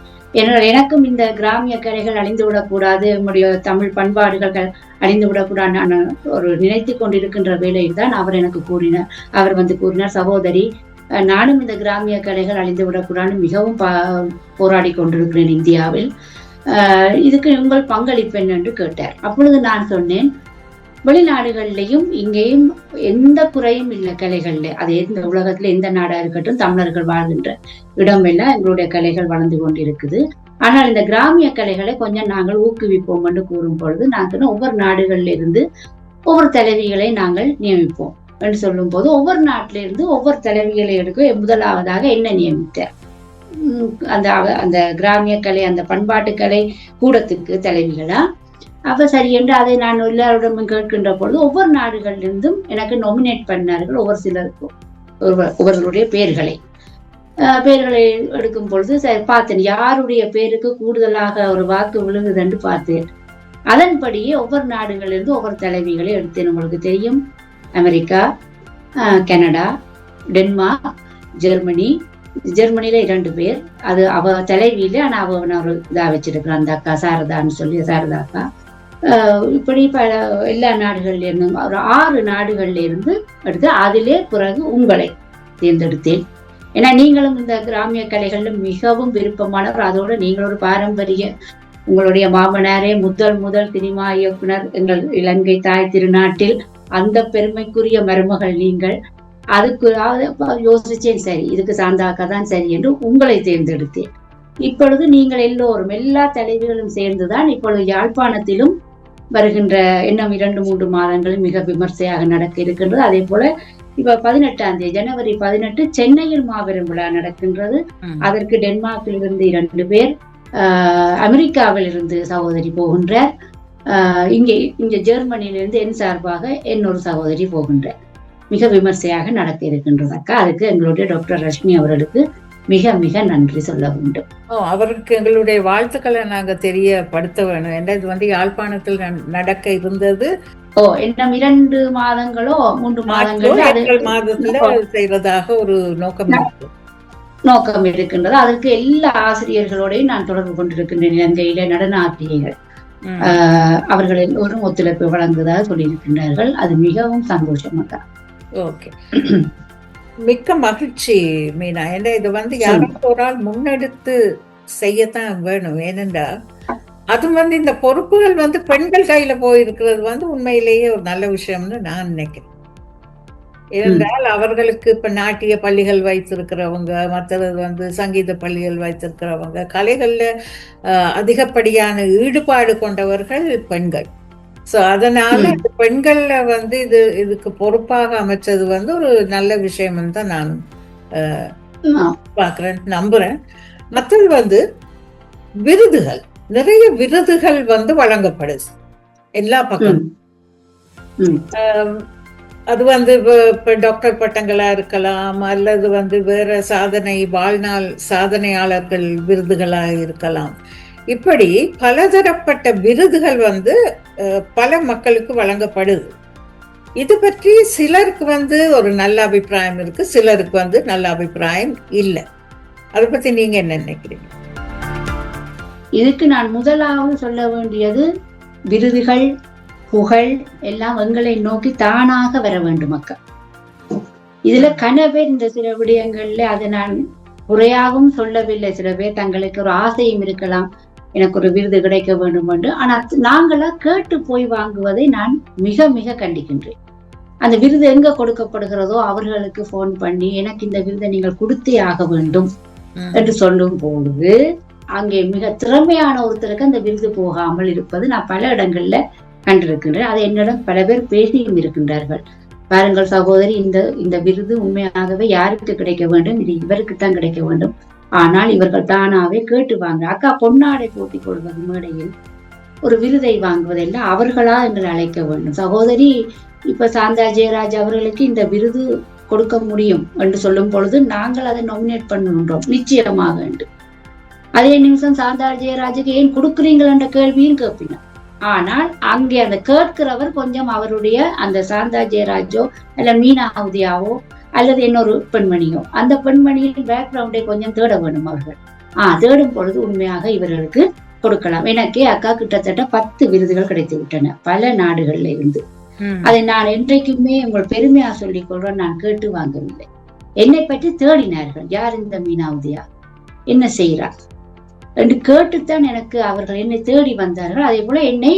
Speaker 2: எனக்கும் இந்த கிராமிய கலைகள் அழிந்துவிடக்கூடாது, நம்முடைய தமிழ் பண்பாடுகள் அழிந்துவிடக்கூடாது நான் ஒரு நினைத்து கொண்டிருக்கின்ற வேளையில் தான் அவர் எனக்கு கூறினார். அவர் வந்து கூறினார், சகோதரி, நானும் இந்த கிராமிய கலைகள் அழிந்துவிடக்கூடாது மிகவும் போராடி கொண்டிருக்கிறேன் இந்தியாவில். இதுக்கு உங்கள் பங்களிப்பு என்று கேட்டார். அப்பொழுது நான் சொன்னேன், வெளிநாடுகள்லையும் இங்கேயும் எந்த குறையும் இல்லை கலைகள்ல. அது எந்த உலகத்துல எந்த நாடா இருக்கட்டும், தமிழர்கள் வாழ்கின்ற இடமெல்லாம் எங்களுடைய கலைகள் வளர்ந்து கொண்டிருக்குது. ஆனால் இந்த கிராமிய கலைகளை கொஞ்சம் நாங்கள் ஊக்குவிப்போம் என்று கூறும் பொழுது நான் சொன்ன, ஒவ்வொரு நாடுகள்ல இருந்து ஒவ்வொரு தலைவிகளை நாங்கள் நியமிப்போம் என்று சொல்லும் போது, ஒவ்வொரு நாட்டில இருந்து ஒவ்வொரு தலைவிகளை எடுக்க முதலாவதாக என்ன நியமித்தார், அந்த கிராமிய கலை அந்த பண்பாட்டு கலை கூடத்துக்கு தலைவிகளா. அப்ப சரி என்று அதை நான் எல்லாரிடமும் கேட்கின்ற பொழுது ஒவ்வொரு நாடுகளிலிருந்தும் எனக்கு நொமினேட் பண்ணார்கள். ஒவ்வொரு சிலருக்கும் ஒவ்வொருடைய பேர்களை எடுக்கும் பொழுது பார்த்தேன், யாருடைய பேருக்கு கூடுதலாக ஒரு வாக்கு விழுகுது என்று பார்த்தேன். அதன்படியே ஒவ்வொரு நாடுகளிலிருந்து ஒவ்வொரு தலைவிகளை எடுத்தேன். உங்களுக்கு தெரியும், அமெரிக்கா, கனடா, டென்மார்க், ஜெர்மனியில 2 பேர். அது அவ தலைவியில, ஆனா அவ ஒரு இதா வச்சிருக்கிறான், அந்த அக்கா சாரதான்னு சொல்லி, சாரதா அக்கா. இப்படி எல்லா நாடுகள்ல இருந்தும் ஒரு 6 நாடுகள்ல இருந்து எடுத்து அதிலே பிறகு உங்களை தேர்ந்தெடுத்தேன். ஏன்னா நீங்களும் இந்த கிராமிய கலைகள்ல மிகவும் விருப்பமானவர். அதோட நீங்கள் ஒரு பாரம்பரிய, உங்களுடைய மாமனாரே முதல் சினிமா இயக்குனர் எங்கள் இலங்கை தாய் திருநாட்டில், அந்த பெருமைக்குரிய மருமகள் நீங்கள். அதுக்கு யோசிச்சேன், சரி இதுக்கு சாந்தாக்கா தான் சரி என்று உங்களை தேர்ந்தெடுத்தேன். இப்பொழுது நீங்கள் எல்லோரும் எல்லா தலைவிகளும் சேர்ந்துதான் இப்பொழுது யாழ்ப்பாணத்திலும் வருகின்ற இன்னும் 2-3 மாதங்களில் மிக விமர்சையாக நடக்க இருக்கின்றது. அதே போல இப்ப 18ஆம் தேதி ஜனவரி 18 சென்னையில் மாபெரும் விழா நடக்கின்றது. அதற்கு டென்மார்க்கில் இருந்து 2 பேர், அமெரிக்காவில் இருந்து சகோதரி போகின்றார். இங்க ஜெர்மனியிலிருந்து என் சார்பாக இன்னொரு சகோதரி போகின்றார். மிக விமர்சையாக நடக்க இருக்கின்றது அக்கா. அதுக்கு எங்களுடைய டாக்டர் ரஷ்மி அவர்களுக்கு மிக மிக நன்றி சொல்ல வேண்டும்.
Speaker 1: அவருக்கு எங்களுடைய வாழ்த்துக்களை நாங்க தெரியப்படுத்த வேணும். ஏன்னா இது யாழ்ப்பாணத்தில் நடக்க இருந்தது.
Speaker 2: இன்னும் 2 மாதங்களோ 3
Speaker 1: மாதத்துல செய்வதாக ஒரு
Speaker 2: நோக்கம் இருக்கின்றது. அதற்கு எல்லா ஆசிரியர்களோடையும் நான் தொடர்பு கொண்டிருக்கின்றேன். இலங்கையில நடன ஆசிரியர்கள் அவர்கள் எல்லோரும் ஒத்துழைப்பு வழங்குவதாக சொல்லியிருக்கின்றார்கள். அது மிகவும் சந்தோஷமாக.
Speaker 1: ஓகே, மிக்க மகிழ்ச்சி மீனா. ஏன்னா இது யாரும் ஒரு ஆள் முன்னெடுத்து செய்யத்தான் வேணும். ஏனென்றா அது இந்த பொறுப்புகள் பெண்கள் கையில போயிருக்கிறது உண்மையிலேயே ஒரு நல்ல விஷயம்னு நான் நினைக்கிறேன். ஏனென்றால் அவர்களுக்கு இப்ப நாட்டிய பள்ளிகள் வைத்திருக்கிறவங்க, மற்றது சங்கீத பள்ளிகள் வைத்திருக்கிறவங்க, கலைகள்ல அதிகப்படியான ஈடுபாடு கொண்டவர்கள் பெண்கள். சோ அதனால பெண்கள்ல இதுக்கு பொறுப்பாக அமைச்சது ஒரு நல்ல விஷயம் தான் நான் பாக்குறேன், நம்புறேன். மற்றது விருதுகள், நிறைய விருதுகள் வழங்கப்படுது எல்லா பக்கம். அது இப்ப டாக்டர் பட்டங்களா இருக்கலாம், அல்லது வேற வாழ்நாள் சாதனையாளர்கள் விருதுகளா இருக்கலாம். இப்படி பலதரப்பட்ட விருதுகள் பல மக்களுக்கு வழங்கப்படுது. இது பற்றி சிலருக்கு ஒரு நல்ல அபிப்பிராயம் இருக்கு, சிலருக்கு நல்ல அபிப்பிராயம் இல்லை. அதை பத்தி நீங்க என்ன நினைக்கிறீங்க?
Speaker 2: இதுக்கு நான் முதலாவது சொல்ல வேண்டியது, விருதுகள் புகழ் எல்லாம் எங்களை நோக்கி தானாக வர வேண்டும் மக்கள். இதுல கனவே இந்த சில விடயங்கள்ல அதை நான் குறையாகவும் சொல்லவில்லை. சில பேர் தங்களுக்கு ஒரு ஆசையும் இருக்கலாம், எனக்கு ஒரு விருது கிடைக்க வேண்டும் என்று. ஆனா நாங்களா கேட்டு போய் வாங்குவதை நான் மிக மிக கண்டிக்கின்றேன். அந்த விருது எங்க கொடுக்கப்படுகிறதோ அவர்களுக்கு போன் பண்ணி எனக்கு இந்த விருதை நீங்கள் கொடுத்தே ஆக வேண்டும் என்று சொல்லும் போது அங்கே மிக திறமையான ஒருத்தருக்கு அந்த விருது போகாமல் இருப்பது நான் பல இடங்கள்ல கண்டிருக்கின்றேன். அதை என்னிடம் பல பேர் பேசியும் இருக்கின்றார்கள். பாருங்கள் சகோதரி, இந்த விருது உண்மையாகவே யாருக்கு கிடைக்க வேண்டும், இது இவருக்குத்தான் கிடைக்க வேண்டும். ஆனால் இவர்கள் தானாவே கேட்டு வாங்க. அக்கா பொன்னாடை போட்டிக் கொள்வது மேடையில் ஒரு விருதை வாங்குவதெல்லாம் அவர்களா எங்களை அழைக்க வேண்டும். சகோதரி இப்ப சாந்தா ஜெயராஜ் அவர்களுக்கு இந்த விருது கொடுக்க முடியும் என்று சொல்லும் பொழுது நாங்கள் அதை நாமினேட் பண்ணுகின்றோம் நிச்சயமாக என்று. அதே நிமிஷம் சாந்தா ஜெயராஜுக்கு ஏன் கொடுக்குறீங்கள் என்ற கேள்வியும் கேட்பினார். ஆனால் அங்கே அந்த கேட்கிறவர் கொஞ்சம் அவருடைய அந்த சாந்தா ஜெயராஜோ அல்ல மீனா உதயாவோ அல்லது இன்னொரு பெண்மணியோ, அந்த பெண்மணியின் பேக்ரவுண்டை கொஞ்சம் தேட வேண்டும் அவர்கள். தேடும் பொழுது உண்மையாக இவர்களுக்கு கொடுக்கலாம். எனக்கே அக்கா கிட்டத்தட்ட 10 விருதுகள் கிடைத்து விட்டன பல நாடுகள்ல இருந்து. அதை நான் என்றைக்குமே உங்கள் பெருமையா சொல்லிக் கொள்றேன், நான் கேட்டு வாங்கவில்லை. என்னை பற்றி தேடினார்கள், யார் இந்த மீனா உதயா, என்ன செய்கிறார் என்று கேட்டுத்தான் எனக்கு அவர்கள் என்னை தேடி வந்தார்கள். அதே போல என்னை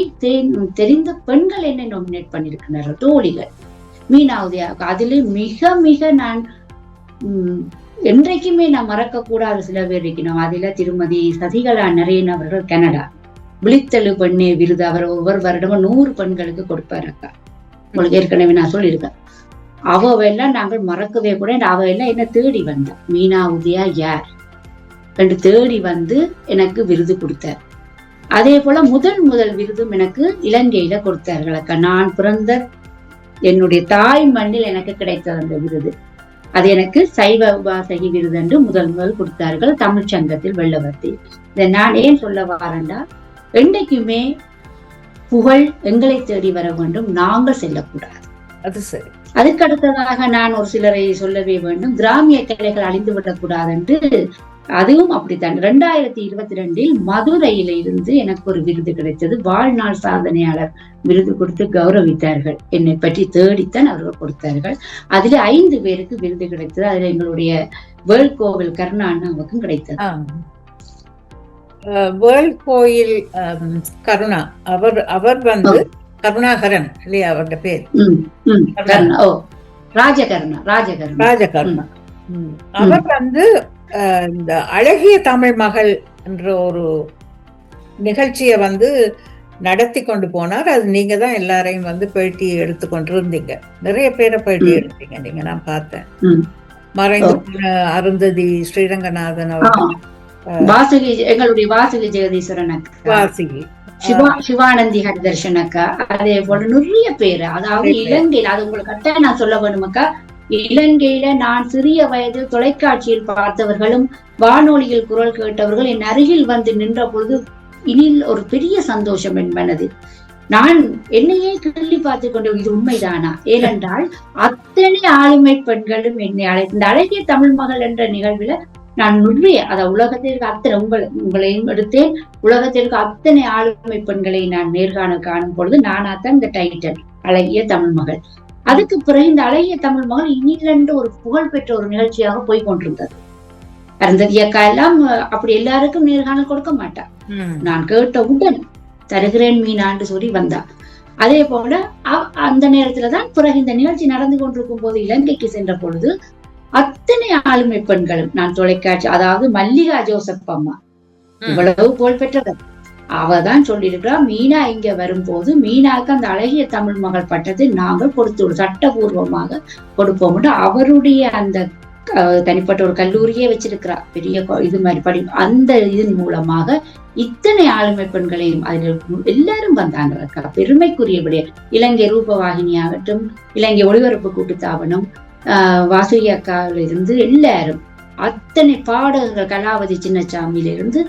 Speaker 2: தெரிந்த பெண்கள் என்னை நாமினேட் பண்ணியிருக்கிறார்கள், தோழிகள். மீனா உதயாவுக்கு அதிலே மிக மிக நான் என்றைக்குமே நான் மறக்க கூடாத சில பேர் இருக்கணும். அதில திருமதி சசிகலா நரேன் அவர்கள் கனடா விழித்தெழு பெண்ணே விருது அவர் ஒவ்வொரு வருடமும் 100 பெண்களுக்கு கொடுப்பாரு அக்கா. உங்களுக்கு ஏற்கனவே நான் சொல்லியிருக்கேன். அவையெல்லாம் நாங்கள் மறக்கவே கூட. அவையெல்லாம் என்ன தேடி வந்தா, மீனா உதயா யார் என்று தேடி எனக்கு விருது கொடுத்தார். அதே போல முதல் விருதும் எனக்கு இலங்கையில கொடுத்தார்கள் அக்கா. நான் பிறந்த என்னுடைய தாய் மண்ணில் எனக்கு கிடைத்த அந்த விருது, அது எனக்கு சைவ உபாசகி விருது என்று முதல் கொடுத்தார்கள் தமிழ் சங்கத்தில் வெள்ளவத்தில். இதை நான் ஏன் சொல்ல வாரண்டா, என்றைக்குமே புகழ் எங்களை தேடி வர வேண்டும், நாங்கள் செல்லக்கூடாது.
Speaker 1: அது சரி.
Speaker 2: அதுக்கு அடுத்ததாக நான் ஒரு சிலரை சொல்லவே வேண்டும், கிராமிய கலைகள் அழிந்து விடக்கூடாது என்று. அதுவும் அப்படித்தான். 2022 மதுரையில இருந்து எனக்கு ஒரு விருது கிடைத்தது. வாழ்நாள் சாதனையாளர் விருது கொடுத்து கௌரவித்தார்கள். என்னை பற்றி தேடித்தான் அவர்கள் கொடுத்தார்கள். அதுல 5 பேருக்கு விருது கிடைத்தது. அதுல எங்களுடைய வேர்ல்ட் கோவில் கருணா அண்ணாவுக்கும் கிடைத்தது.
Speaker 1: வேர்ல்ட் கோயில் கருணா அவர் கருணாகரன் இல்லையா அவருடைய பேர்? ராஜகருணா. அவர் இந்த அழகிய தமிழ் மகள் என்ற ஒரு நிகழ்ச்சிய நடத்தி கொண்டு போனார். அது நீங்க தான் எல்லாரையும் வந்து பேட்டி எடுத்து கொண்டு இருந்தீங்க. நிறைய பேரை பேட்டி எடுத்தீங்க நீங்க, நான் பார்த்தேன். மறைந்து அருந்ததி ஸ்ரீரங்கநாதன் அவர்கள்,
Speaker 2: வாசுகி, எங்களுடைய வாசுகி ஜெகதீஸ்வரன் அக்கா,
Speaker 1: வாசுகி
Speaker 2: சிவானந்தி ஹரிதர்ஷன் அக்கா, அதே போல நிறைய பேரு. அதாவது இலங்கையில, அது உங்களுக்கு கட்டாயம் நான் சொல்ல வேணுமக்கா, இலங்கையில நான் சிறிய வயதில் தொலைக்காட்சியில் பார்த்தவர்களும் வானொலியில் குரல் கேட்டவர்கள் என் அருகில் வந்து நின்ற பொழுது இனில் ஒரு பெரிய சந்தோஷம் என் மனது. நான் என்னையே கிள்ளி பார்த்து கொண்டு, இது உண்மைதானா? ஏனென்றால் அத்தனை ஆளுமை பெண்களும் என்னை அழைத்து, இந்த அழகிய தமிழ் மகள் என்ற நிகழ்வுல நான் நிறைய, அதாவது உலகத்திற்கு அத்தனை, உங்களையும் எடுத்தேன், உலகத்திற்கு அத்தனை ஆளுமை பெண்களை நான் நேர்காணல் காணும் பொழுது நானாத்தான் இந்த டைட்டில் அழகிய தமிழ் மகள். அதுக்கு பிறகு இந்த அழகிய தமிழ் மகள் இனிலென்று ஒரு புகழ்பெற்ற ஒரு நிகழ்ச்சியாக போய் கொண்டிருந்தது. அருந்ததி அக்கா எல்லாம் அப்படி எல்லாருக்கும் நேர்காணல் கொடுக்க மாட்டா. நான் கேட்டவுடன் தருகிறேன் மீனான்னு சொல்லி வந்தா. அதே போல அந்த நேரத்துலதான் பிறகு இந்த நிகழ்ச்சி நடந்து கொண்டிருக்கும் போது இலங்கைக்கு சென்ற பொழுது அத்தனை ஆளுமை பெண்களும், நான் தொலைக்காட்சி, அதாவது மல்லிகா ஜோசப் அம்மா இவ்வளவு புகழ் பெற்றவர், அவதான் சொல்லியிருக்கிறா, மீனா இங்க வரும்போது மீனாக்கு அந்த அழகிய தமிழ் மகள் பட்டத்தை நாங்கள் கொடுத்து சட்டபூர்வமாக கொடுப்போம். அவருடைய அந்த தனிப்பட்ட ஒரு கல்லூரியே வச்சிருக்கிறா, பெரிய இது மாதிரி படி. அந்த இதன் மூலமாக இத்தனை ஆளுமை பெண்களையும் அதில் எல்லாரும் வந்தாங்க. பெருமைக்குரியபடியே இலங்கை ரூபவாகினி ஆகட்டும், இலங்கை ஒளிபரப்பு கூட்டுத்தாபனம், வாசுகி அக்காவில இருந்து எல்லாரும், அத்தனை பாடகர்கள், கலாவதி சின்னசாமியிலிருந்து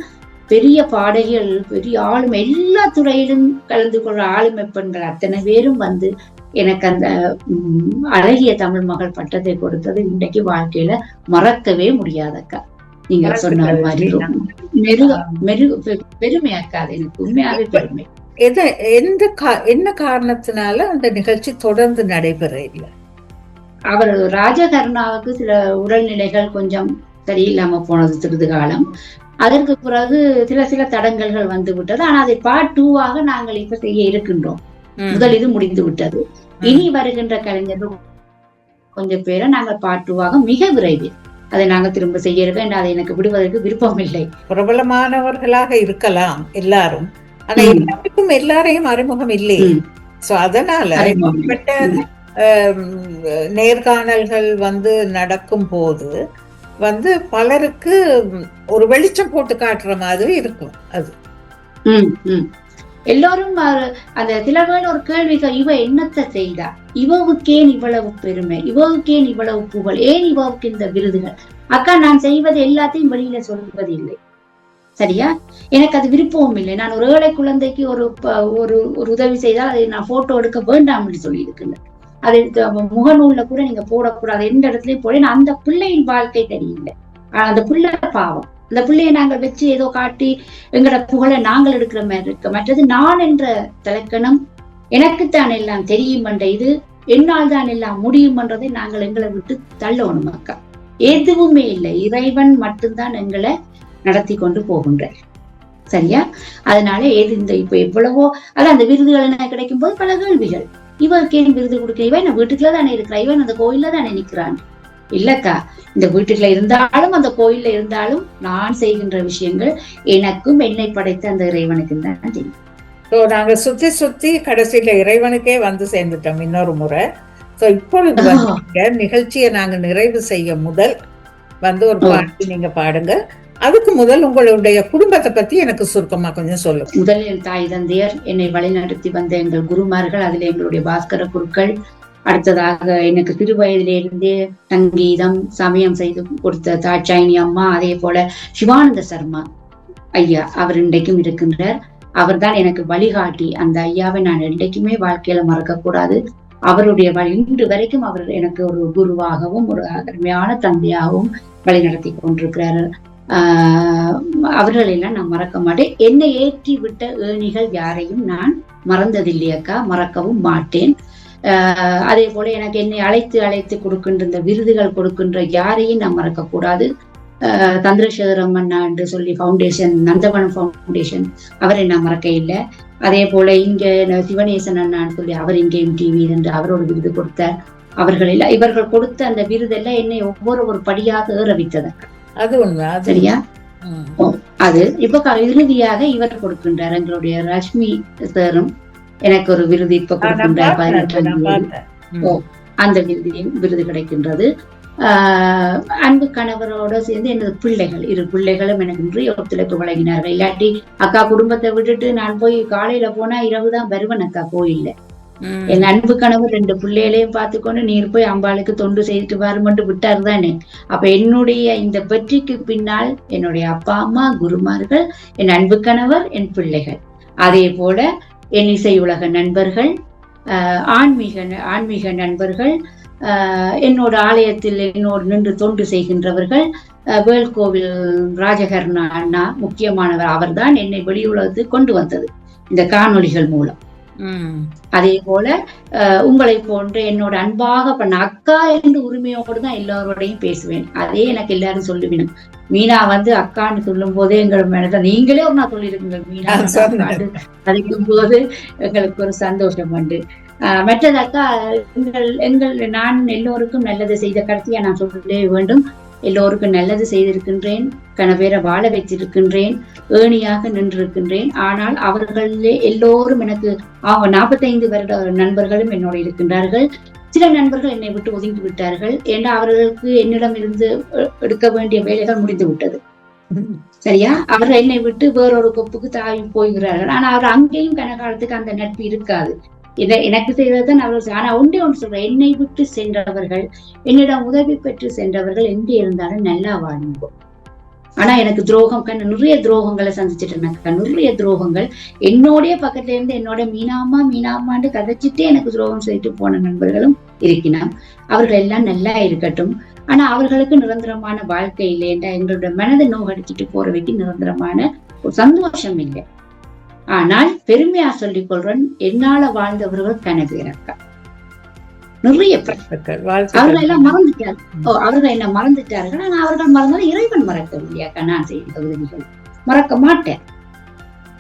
Speaker 2: பெரிய பாடகிகள், பெரிய ஆளுமை, எல்லா துறையிலும் கலந்து கொள்ற ஆளுமை பெண்கள் அத்தனை பேரும் வந்து எனக்கு அந்த அழகிய தமிழ் மகள் பட்டத்தை கொடுத்தது இன்றைக்கு வாழ்க்கையில மறக்கவே முடியாதக்கா. நீங்க சொன்ன மாதிரி பெருமையாக்காது, எனக்கு உண்மையாவே பெருமை.
Speaker 1: என்ன காரணத்தினால அந்த நிகழ்ச்சி தொடர்ந்து நடைபெற இல்லை?
Speaker 2: அவர் ராஜகருணாவுக்கு சில உடல்நிலைகள் கொஞ்சம் சரியில்லாம போனது சிறிது காலம். அதற்கு பிறகு சில தடங்கல்கள் வந்து விட்டது. ஆனா அதை பார்ட் 2 நாங்கள் இப்ப செய்ய இருக்கின்றோம். முதல் இது முடிந்து விட்டது. இனி வருகின்ற கலைஞர்கள் கொஞ்சம் பேரை நாங்கள் பார்ட் 2 மிக விரைவில் அதை நாங்கள் திரும்ப செய்ய இருக்கோம். அதை எனக்கு விடுவதற்கு விருப்பம் இல்லை.
Speaker 1: பிரபலமானவர்களாக இருக்கலாம் எல்லாரும், ஆனா எல்லாருக்கும் எல்லாரையும் அறிமுகம் இல்லை. சோ அதனால நேர்காணல்கள் வந்து நடக்கும் போது வந்து பலருக்கு ஒரு வெளிச்சம் போட்டு காட்டுற மாதிரி இருக்கும். அது
Speaker 2: எல்லாரும் அந்த சிலவேளை ஒரு கேள்விகள், இவ என்னத்தை செய்தா, இவவுக்கேன் இவ்வளவு பெருமை, இவவுக்கேன் இவ்வளவு புகழ், ஏன் இவவுக்கு இந்த விருதுகள்? அக்கா, நான் செய்வது எல்லாத்தையும் வெளியில சொல்வது இல்லை, சரியா? எனக்கு அது விருப்பமும் இல்லை. நான் ஒரு ஏழை குழந்தைக்கு ஒரு உதவி செய்தால் அதை நான் போட்டோ எடுக்க வேண்டாம் என்று சொல்லி இருக்குல்ல, அது முகநூல்ல கூட நீங்க போடக்கூடாது, எந்த இடத்துலயும் போட. அந்த பிள்ளையின் வாழ்க்கை தெரியல, அந்த பிள்ளை பாவம். அந்த பிள்ளையை நாங்கள் வச்சு ஏதோ காட்டி எங்களோட புகழை நாங்கள் எடுக்கிற மாதிரி இருக்க. மற்றது நான் என்ற தலைக்கணம், எனக்குத்தான் எல்லாம் தெரியும் என்ற இது, என்னால் தான் எல்லாம் முடியும் என்றதை நாங்கள் எங்களை விட்டு தள்ளணும் அக்கா. எதுவுமே இல்லை, இறைவன் மட்டும்தான் எங்களை நடத்தி கொண்டு போகின்றார், சரியா? அதனால இந்த இப்ப எவ்வளவோ அதான் அந்த விருதுகள் என்ன கிடைக்கும் போது பல கேள்விகள், இவருக்கு ஏன் விருது கொடுக்க, இவன் நான் வீட்டுக்குள்ள தானே இருக்கிறான், இவன் அந்த கோயில்ல தானே நிக்கிறான். இல்லக்கா, இந்த வீட்டுக்குள்ள இருந்தாலும் அந்த கோயில்ல இருந்தாலும் நான் செய்கின்ற விஷயங்கள் எனக்கும் என்னை படைத்த அந்த இறைவனுக்கு தான் தெரியும்.
Speaker 1: நாங்க சுத்தி கடைசியில இறைவனுக்கே வந்து சேர்ந்துட்டோம் இன்னொரு முறை. இப்பொழுது நிகழ்ச்சியை நாங்க நிறைவு செய்ய முதல் வந்து ஒரு பாட்டு நீங்க பாடுங்க. அதுக்கு முதல் உங்களுடைய குடும்பத்தை பத்தி எனக்கு சுருக்கமா கொஞ்சம் சொல்லுங்க.
Speaker 2: முதலில் தாய் தந்தையர், என்னை வழிநடத்தி வந்த எங்கள் குருமார்கள், அதுல எங்களுடைய பாஸ்கர குருக்கள், அடுத்ததாக எனக்கு சிறு வயதிலிருந்தே சங்கீதம் சமயம் செய்து கொடுத்த தாட்சாயினி அம்மா, அதே போல சிவானந்த சர்மா ஐயா, அவர் இன்றைக்கும் இருக்கின்றார். அவர் தான் எனக்கு வழிகாட்டி. அந்த ஐயாவை நான் என்றைக்குமே வாழ்க்கையில மறக்க கூடாது. அவருடைய வழி இன்று வரைக்கும் அவர் எனக்கு ஒரு குருவாகவும் ஒரு அருமையான தந்தையாகவும் வழி நடத்தி கொண்டிருக்கிறார். அவர்களெல்லாம் நான் மறக்க மாட்டேன். என்னை ஏற்றி விட்ட ஏணிகள் யாரையும் நான் மறந்ததில்லையக்கா, மறக்கவும் மாட்டேன். அதே போல எனக்கு என்னை அழைத்து கொடுக்கின்ற இந்த விருதுகள் கொடுக்கின்ற யாரையும் நான் மறக்க கூடாது. சந்திரசேகரம் அண்ணா என்று சொல்லி ஃபவுண்டேஷன், நந்தவனம் ஃபவுண்டேஷன், அவரை நான் மறக்க இல்லை. அதே போல இங்க சிவனேசன் அண்ணான்னு சொல்லி அவர் இங்கேயும் டிவி என்று அவரோட விருது கொடுத்தார். இவர்கள் கொடுத்த அந்த விருதெல்லாம் என்னை ஒவ்வொரு படியாக ஏற வைத்தது.
Speaker 1: அது உண்மை,
Speaker 2: சரியா? அது இப்ப இறுதியாக இவர் கொடுக்கின்றார். எங்களுடைய ரஷ்மி சாரும் எனக்கு ஒரு விருது இப்ப கொடுக்கின்றார் 18 அந்த விருது கிடைக்கின்றது. அன்பு கணவரோட சேர்ந்து எனது பிள்ளைகள் 2 பிள்ளைகளும் எனக்கு நிறைய ஒத்துழைப்பு வழங்கினார்கள். இல்லாட்டி அக்கா குடும்பத்தை விட்டுட்டு நான் போய் காலையில போனா இரவுதான் வருவன் அக்கா கோயில்ல. என் அன்பு கணவர் 2 பிள்ளைகளையும் பார்த்துக்கொண்டு நீர் போய் அம்பாளுக்கு தொண்டு செய்துட்டு வருமென்று விட்டார் தானே. அப்ப என்னுடைய இந்த வெற்றிக்கு பின்னால் என்னுடைய அப்பா அம்மா, குருமார்கள், என் அன்பு கணவர், என் பிள்ளைகள், அதே போல என் இசை உலக நண்பர்கள், ஆன்மீக நண்பர்கள், என்னோட ஆலயத்தில் என்னோடு நின்று தொண்டு செய்கின்றவர்கள், வேல்கோவில் ராஜகர்ணா அண்ணா முக்கியமானவர். அவர்தான் என்னை வெளி உலகத்துக்கு கொண்டு வந்தது இந்த காணொளிகள் மூலம். அதே போல உங்களை போன்ற என்னோட அன்பாக பண்ண அக்கா என்று உரிமையோடு தான் எல்லாரோடையும் பேசுவேன். அதே எனக்கு எல்லாரும் சொல்லுவேன். மீனா அக்கான்னு சொல்லும் போதே எங்களோட மேல நீங்களே ஒரு நான் சொல்லியிருக்கீங்க மீனா அழைக்கும் போது எங்களுக்கு ஒரு சந்தோஷம் உண்டு. மற்றது அக்கா நான் எல்லோருக்கும் நல்லது செய்த கருத்தியா நான் சொல்லவே வேண்டும். எல்லோருக்கும் நல்லது செய்திருக்கின்றேன், கணவரை வாழ வைத்திருக்கின்றேன், ஏணியாக நின்றிருக்கின்றேன். ஆனால் அவர்களே எல்லோரும் எனக்கு 45 வருட நண்பர்களும் என்னோட இருக்கின்றார்கள். சில நண்பர்கள் என்னை விட்டு ஒதுங்கி விட்டார்கள். ஏன்னா அவர்களுக்கு என்னிடம் இருந்து எடுக்க வேண்டிய வேலைகள் முடிந்து விட்டது. சரியா, அவர்கள் என்னை விட்டு வேறொரு கொப்புக்கு தாவி போகிறார்கள். ஆனா அவர் அங்கேயும் கனகாலத்துக்கு அந்த நட்பு இருக்காது. எனக்கு செய்வதுதான் அவர்கள். ஆனா ஒன்றே ஒன்று சொல்றேன், என்னை விட்டு சென்றவர்கள், என்னிடம் உதவி பெற்று சென்றவர்கள் எங்கே இருந்தாலும் நல்லா வாழ்வோம். ஆனா எனக்கு துரோகம் நிறைய துரோகங்களை சந்திச்சுட்டேன். நிறைய துரோகங்கள் என்னோடைய பக்கத்துல இருந்து என்னோட மீனாமான்னு கதைச்சிட்டே எனக்கு துரோகம் செய்துட்டு போன நண்பர்களும் இருக்கிறான். அவர்கள் எல்லாம் நல்லா இருக்கட்டும். ஆனா அவர்களுக்கு நிரந்தரமான வாழ்க்கை இல்லைன்றா எங்களோட மனதை நோகடிச்சிட்டு போறவைக்கு நிரந்தரமான ஒரு சந்தோஷம் இல்லை. ஆனால் பெருமையா சொல்லிக் கொள்றேன், என்னால வாழ்ந்தவர்கள் கனவேரக்கா நிறைய அவர்கள் எல்லாம் மறந்துட்டார்கள். அவர்கள் என்ன மறந்துட்டார்கள். ஆனா அவர்கள் மறந்தாலும் இறைவன் மறக்கவில்லையாக்கா. நான் செய்த உதவிகள் மறக்க மாட்டேன்.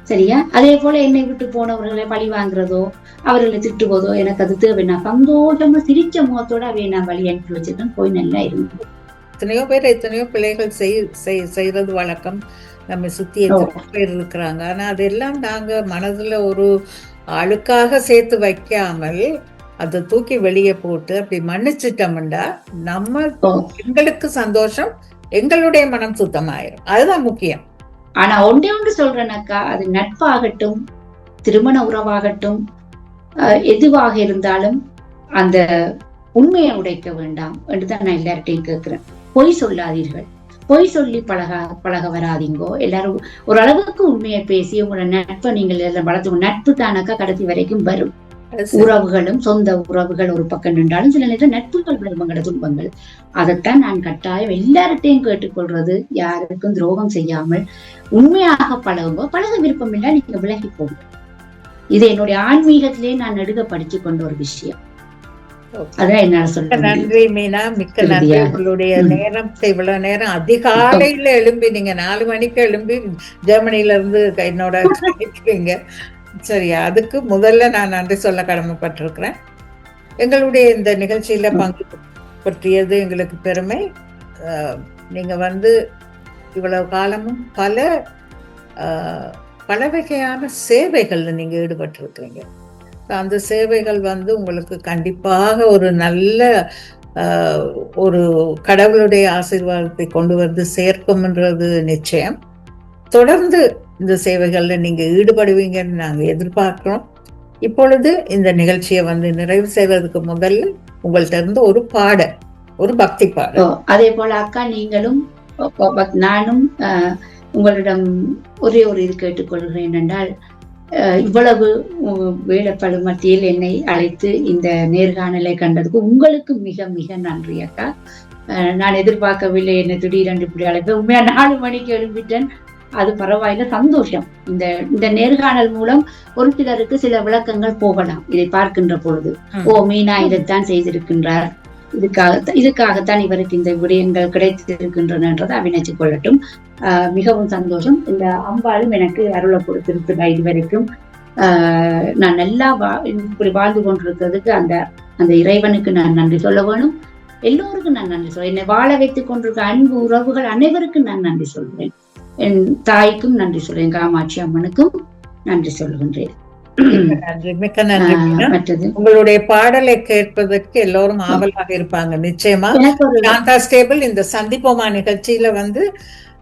Speaker 2: சரியா, அதே போல என்னை விட்டு போனவர்களை பழி வாங்குறதோ அவர்களை திட்டுவதோ எனக்கு அது தேவை. நான் சந்தோஷமா சிரிச்ச முகத்தோட அவையை நான் வழி அனுப்பி வச்சிருக்கேன். போய் நல்லா இருந்தது.
Speaker 1: எத்தனையோ பேர் எத்தனையோ பிள்ளைகள் செய்யறது வழக்கம். நம்ம சுத்தி எத்தனை பேர் இருக்கிறாங்க. ஆனா அதெல்லாம் நாங்க மனதுல ஒரு அழுக்காக சேர்த்து வைக்காமல் அதை தூக்கி வெளியே போட்டு அப்படி மன்னிச்சிட்டோம்டா நம்ம எங்களுக்கு சந்தோஷம், எங்களுடைய மனம் சுத்தமாயிரும். அதுதான் முக்கியம்.
Speaker 2: ஆனா ஒன்று சொல்றேன்னாக்கா, அது நட்பாகட்டும், திருமண உறவாகட்டும், எதுவாக இருந்தாலும் அந்த உண்மையை உடைக்க வேண்டாம் என்றுதான் நான் எல்லார்ட்டையும் கேட்கிறேன். பொய் சொல்லாதீர்கள், பொய் சொல்லி பழக வராதிங்கோ. எல்லாரும் ஓரளவுக்கு உண்மையை பேசி உங்களோட நட்பை நீங்கள் வளர்த்து, நட்பு தானாக்கா கடைசி வரைக்கும் வரும். உறவுகளும் சொந்த உறவுகள் ஒரு பக்கம் நின்றாலும் சில நேரத்தில் நட்புகள் விரும்பங்கள துன்பங்கள். அதைத்தான் நான் கட்டாயம் எல்லார்ட்டையும் கேட்டுக்கொள்றது, யாருக்கும் துரோகம் செய்யாமல் உண்மையாக பழகுங்கோ. பழக விருப்பம் இல்ல நீங்க விலகி போங்க. இது என்னுடைய ஆன்மீகத்திலே நான் நெடுக படிச்சு கொண்ட ஒரு விஷயம். அதான் என்னால சொல்ல.
Speaker 1: நன்றி மீனா, மிக்க நன்றி. உங்களுடைய நேரத்தை இவ்வளவு நேரம் அதிகாலையில எழும்பி நீங்க 4 மணிக்கு எழும்பி ஜெர்மனில இருந்து என்னோட கேட்குறீங்க. சரியா, அதுக்கு முதல்ல நான் நன்றி சொல்ல கடமைப்பட்டிருக்கிறேன். எங்களுடைய இந்த நிகழ்ச்சியில பங்கு பற்றியது எங்களுக்கு பெருமை. நீங்க இவ்வளவு காலமும் பல வகையான சேவைகள்ல நீங்க ஈடுபட்டிருக்கிறீங்க. அந்த சேவைகள் உங்களுக்கு கண்டிப்பாக ஒரு நல்ல ஒரு கடவுளுடைய ஆசீர்வாதத்தை கொண்டு வந்து சேர்க்கும்ன்றது நிச்சயம். தொடர்ந்து இந்த சேவைகள்ல நீங்க ஈடுபடுவீங்கன்னு நாங்க எதிர்பார்க்கிறோம். இப்பொழுது இந்த நிகழ்ச்சியை நிறைவு செய்வதற்கு முதல்ல உங்கள்ட்ட இருந்து ஒரு பக்தி பாடல்.
Speaker 2: அதே போல அக்கா நீங்களும் நானும் உங்களிடம் ஒரே ஒரு இது கேட்டுக்கொள்கிறேன் என்றால், இவ்வளவு வேலைப்பழு மத்தியில் என்னை அழைத்து இந்த நேர்காணலை கண்டதுக்கு உங்களுக்கு மிக மிக நன்றி அக்கா. நான் எதிர்பார்க்கவில்லை என்னை திடீரென்று இப்படி அழைப்பேன். உண்மையா 4 மணிக்கு எழும்பிட்டேன். அது பரவாயில்ல, சந்தோஷம். இந்த நேர்காணல் மூலம் ஒரு சிலருக்கு சில விளக்கங்கள் போகலாம். இதை பார்க்கின்ற பொழுது, ஓ மீனா இதைத்தான் செய்திருக்கின்றார், இதுக்காகத்தான் இவருக்கு இந்த விடயங்கள் கிடைத்திருக்கின்றனன்றதை அவினைச்சு கொள்ளட்டும். மிகவும் சந்தோஷம். இந்த அம்பாளும் எனக்கு அருளை கொடுத்திருக்கிறார். இது வரைக்கும் நான் நல்லா இப்படி வாழ்ந்து கொண்டிருக்கிறதுக்கு அந்த இறைவனுக்கு நான் நன்றி சொல்ல வேணும். எல்லோருக்கும் நான் நன்றி சொல்றேன். என்னை வாழ வைத்துக் கொண்டிருக்க அன்பு உறவுகள் அனைவருக்கும் நான் நன்றி சொல்றேன். என் தாய்க்கும் நன்றி சொல்றேன், காமாட்சி அம்மனுக்கும் நன்றி சொல்கின்றேன்.
Speaker 1: மிக்க நன்றி.
Speaker 2: மற்றது
Speaker 1: உங்களுடைய பாடலை கேட்பதற்கு எல்லோரும் ஆவலாக இருப்பாங்க நிச்சயமா. சாந்தா ஸ்டேபிள் இந்த சந்திப்போமா நிகழ்ச்சியில வந்து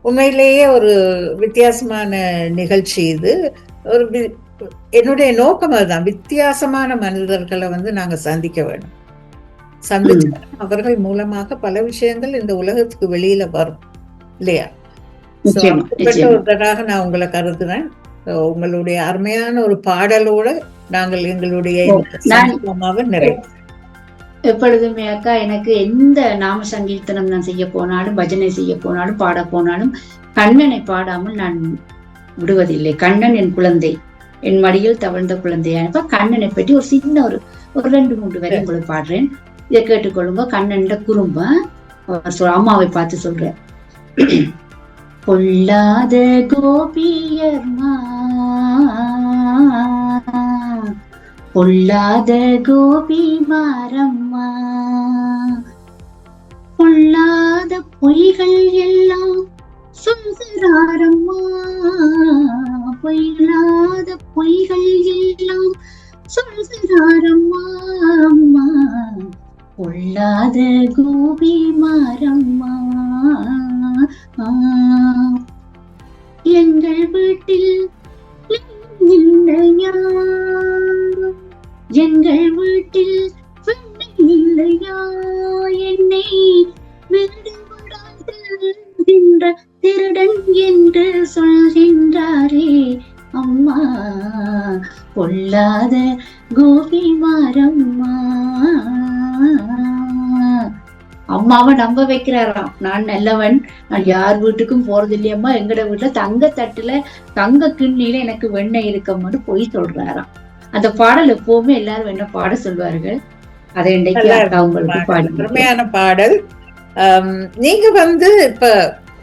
Speaker 1: உண்மையிலேயே ஒரு வித்தியாசமான நிகழ்ச்சி இது. ஒரு என்னுடைய நோக்கம் அதுதான், வித்தியாசமான மனிதர்களை வந்து நாங்க சந்திக்க வேணும். சந்திச்சு அவர்கள் மூலமாக பல விஷயங்கள் இந்த உலகத்துக்கு வெளியில வரும் இல்லையா? ஒருத்தராக நான் உங்களை கருதுறேன். உங்களுடைய அருமையான ஒரு பாடலோட நாங்கள் எங்களுடைய நிறைவு.
Speaker 2: எப்பொழுதுமே அக்கா, எனக்கு எந்த நாம சங்கீர்த்தனம் நான் செய்ய போனாலும், பஜனை செய்ய போனாலும், பாட போனாலும் கண்ணனை பாடாமல் நான் விடுவதில்லை. கண்ணன் என் குழந்தை, என் மடியில் தவழ்ந்த குழந்தையா. கண்ணனை பற்றி ஒரு சின்ன ஒரு 2-3 வரை உங்களுக்கு பாடுறேன். இதை கேட்டுக்கொள்ளுங்க. கண்ணன் குறும்ப அம்மாவை பார்த்து சொல்றேன். பொல்லாத கோபியர்மா, பொல்லாத கோபி மாரம்மா, பொல்லாத பொய்கள் எல்லாம் சொல்கிறாரம்மா, பொய்யில்லாத பொய்கள் எல்லாம் சொல்கிறாரம்மா, அம்மா பொல்லாத கோபி மாரம்மா. எங்கள் வீட்டில் இல்லையா, எங்கள் வீட்டில் இல்லையா, என்னை விடுவிடாத திருடன் என்று சொல்கின்றாரே அம்மா, பொல்லாத கோபி மாரம்மா. அம்மாவை நம்ப வைக்கிறாராம், நான் நல்லவன், நான் யார் வீட்டுக்கும் போறது இல்லையம்மா, எங்கட வீட்டுல தங்க தட்டுல தங்க கிண்ணில எனக்கு வெண்ணெய் இருக்கம்னு போய் சொல்றாராம். அந்த பாடல் எப்பவுமே எல்லாரும் என்ன பாட சொல்வார்கள். அதை உங்களுக்கு பாடி
Speaker 1: அருமையான பாடல். நீங்க வந்து இப்ப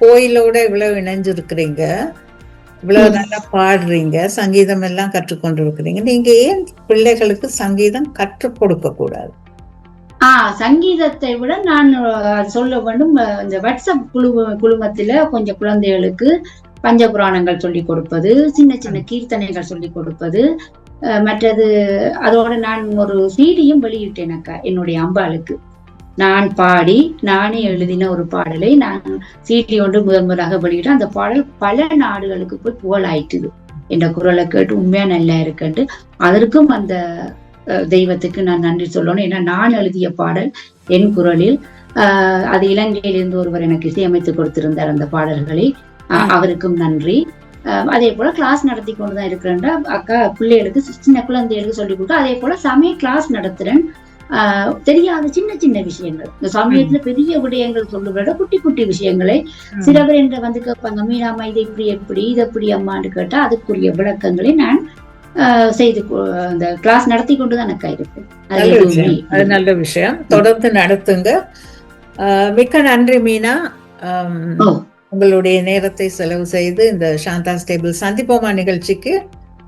Speaker 1: கோயிலோட இவ்வளவு இணைஞ்சிருக்கிறீங்க, இவ்வளவு நல்லா பாடுறீங்க, சங்கீதம் எல்லாம் கற்றுக்கொண்டு இருக்கிறீங்க. நீங்க ஏன் பிள்ளைகளுக்கு சங்கீதம் கற்றுக் கொடுக்க கூடாது?
Speaker 2: சங்கீதத்தை விட நான் சொல்ல வேண்டும், இந்த வாட்ஸ்அப் குழுமத்துல கொஞ்சம் குழந்தைகளுக்கு பஞ்ச புராணங்கள் சொல்லி கொடுப்பது, சின்ன சின்ன கீர்த்தனைகள் சொல்லி கொடுப்பது, மற்றது அதோட நான் ஒரு சீடியும் வெளியிட்டேன் அக்கா. என்னுடைய அம்பாளுக்கு நான் பாடி நானே எழுதின ஒரு பாடலை நான் சீடி ஒன்று முதன்முறையாக வெளியிட்டேன். அந்த பாடல் பல நாடுகளுக்கு போய் புகழாயிட்டுது. என்ற குரலை கேட்டு உண்மையா நல்லா இருக்குன்ட்டு அதற்கும் அந்த தெய்வத்துக்கு நான் நன்றி சொல்லணும். ஏன்னா நான் எழுதிய பாடல் என் குரலில், அது இலங்கையிலிருந்து ஒருவர் எனக்கு இசையமைத்து கொடுத்திருந்தார் அந்த பாடல்களை. அவருக்கும் நன்றி. அதே போல கிளாஸ் நடத்தி கொண்டுதான் இருக்கிறேன்டா அக்கா. பிள்ளைகளுக்கு சின்ன குழந்தைகளுக்கு சொல்லிக் கொடுக்க, அதே போல சமய கிளாஸ் நடத்துறேன். தெரியாத சின்ன சின்ன விஷயங்கள், இந்த சமயத்துல பெரிய விடயங்கள் சொல்லுறத குட்டி குட்டி விஷயங்களை சில பேர் என்ற வந்து கேட்பாங்க, மீனாமா இதை இப்படி எப்படி இதை எப்படி அம்மான்னு கேட்டா அதுக்குரிய விளக்கங்களை நான் செய்து அந்த கிளாஸ் நடத்தி கொண்டுதான் அக்கா இருப்பேன்.
Speaker 1: அது நல்ல விஷயம், தொடர்ந்து நடத்துங்க. மிக்க நன்றி மீனா. உங்களுடைய நேரத்தை செலவு செய்து இந்த சாந்தா ஸ்டேபிள் சந்திப்போமா நிகழ்ச்சிக்கு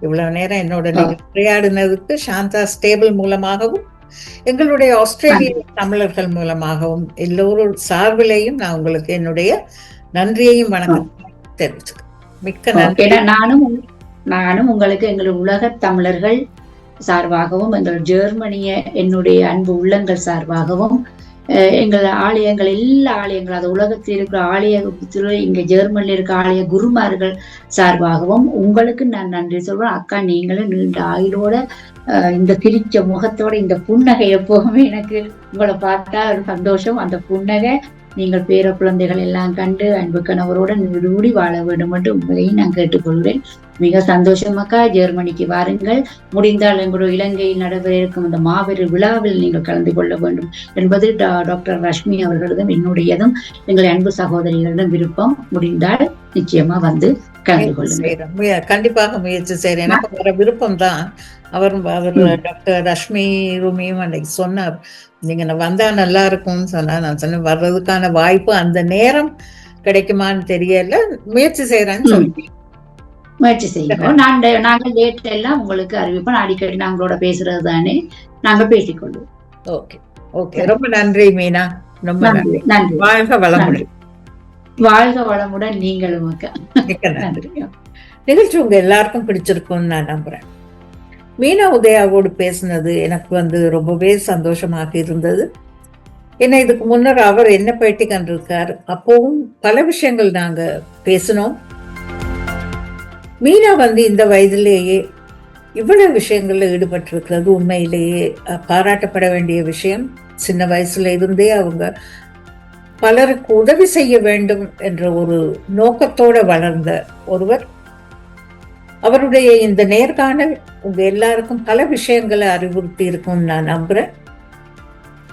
Speaker 1: இவ்வளவு நேரம் என்னோட உரையாடினதுக்கு சாந்தா ஸ்டேபிள் மூலமாகவும் எங்களுடைய ஆஸ்திரேலிய தமிழர்கள் மூலமாகவும் எல்லோரும் சார்பிலையும் நான் உங்களுக்கு என்னுடைய நன்றியையும் வணக்கம் தெரிவிச்சுக்கிறேன். மிக்க நன்றி.
Speaker 2: நானும் உங்களுக்கு எங்கள் உலக தமிழர்கள் சார்பாகவும், எங்கள் ஜெர்மனிய என்னுடைய அன்பு உள்ளங்கள் சார்பாகவும், எங்கள் ஆலயங்கள் எல்லா ஆலயங்கள், அது உலகத்தில் இருக்கிற ஆலயத்தில் இங்க ஜெர்மனில இருக்க ஆலய குருமார்கள் சார்பாகவும் உங்களுக்கு நான் நன்றி சொல்றேன். அக்கா நீங்களும் நீண்ட ஆயுளோட இந்த சிரிச்ச முகத்தோட இந்த புன்னகை எப்பவுமே எனக்கு உங்களை பார்த்தா ஒரு சந்தோஷம். அந்த புன்னகை நீங்கள் பேர குழந்தைகள் எல்லாம் கண்டு அன்பு கணவரோட நீடூடி வாழ வேண்டும் என்று உங்களையும் நான் கேட்டுக்கொள்கிறேன். மிக சந்தோஷமாக்கா. ஜெர்மனிக்கு வாருங்கள், முடிந்தால் எங்களுடைய இலங்கையில் நடைபெற இருக்கும் அந்த மாபெரும் விழாவில் நீங்கள் கலந்து கொள்ள வேண்டும் என்பது டாக்டர் ரஷ்மி அவர்களதும் என்னுடையதும் எங்கள் அன்பு சகோதரிகளிடம் விருப்பம். முடிந்தால் நிச்சயமா வந்து கலந்து கொள்ளுங்கள்.
Speaker 1: கண்டிப்பாக முயற்சி செய்யறேன். எனக்கு வர விருப்பம் தான். அவர் டாக்டர் ரஷ்மி ரூமியும் அன்னைக்கு சொன்னார், நீங்க வந்தா நல்லா இருக்கும்னு சொன்னா. நான் சொன்னேன் வர்றதுக்கான வாய்ப்பு அந்த நேரம் கிடைக்குமான்னு தெரியல, முயற்சி செய்யறேன்னு சொல்லி
Speaker 2: முயற்சி செய்வோம். நாங்கள் டேட் எல்லாம் உங்களுக்கு அறிவிப்போம். அடிக்கடி நாங்களோட பேசுறது தானே, நாங்கள் பேசிக்கொள்வோம்.
Speaker 1: Okay okay. ரொம்ப நன்றி மீனா, ரொம்ப நன்றி. வாழ்க வளமுடன்.
Speaker 2: வாழ்க வளமுடன் நீங்களும் அக்கா.
Speaker 1: மிக்க நன்றி. நிகழ்ச்சி உங்க எல்லாருக்கும் பிடிச்சிருக்கும்னு நான் நம்புறேன். மீனா உதயாவோடு பேசினது எனக்கு ரொம்பவே சந்தோஷமாக இருந்தது. ஏன்னா இதுக்கு முன்னர் அவர் என்ன பேட்டி கண்டிருக்கார், அப்பவும் பல விஷயங்கள் நாங்க பேசினோம். மீனா இந்த வயதிலேயே இவ்வளவு விஷயங்கள்ல ஈடுபட்டிருக்கிறது உண்மையிலேயே பாராட்டப்பட வேண்டிய விஷயம். சின்ன வயசுல இருந்தே அவங்க பலருக்கு உதவி செய்ய வேண்டும் என்ற ஒரு நோக்கத்தோட வளர்ந்த ஒருவர். அவருடைய இந்த நேர்காணல் உங்க எல்லாருக்கும் பல விஷயங்களை அறிவுறுத்தி இருக்கும்னு நான் நம்புறேன்.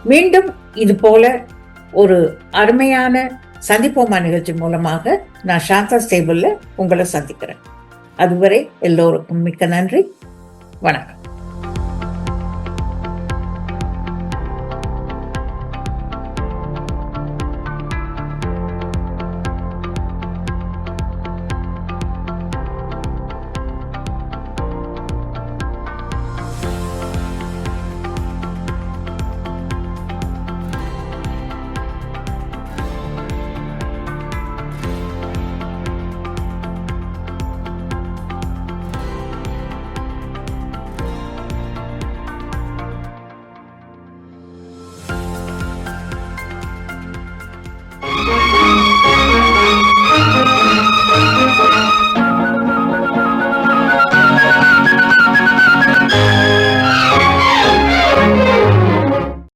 Speaker 1: மீண்டும் இது போல ஒரு அருமையான சந்திப்போமா நிகழ்ச்சி மூலமாக நான் சாந்தா ஸ்டேபிள்ல உங்களை சந்திக்கிறேன். அதுவரை எல்லோருக்கும் மிக்க நன்றி. வணக்கம்.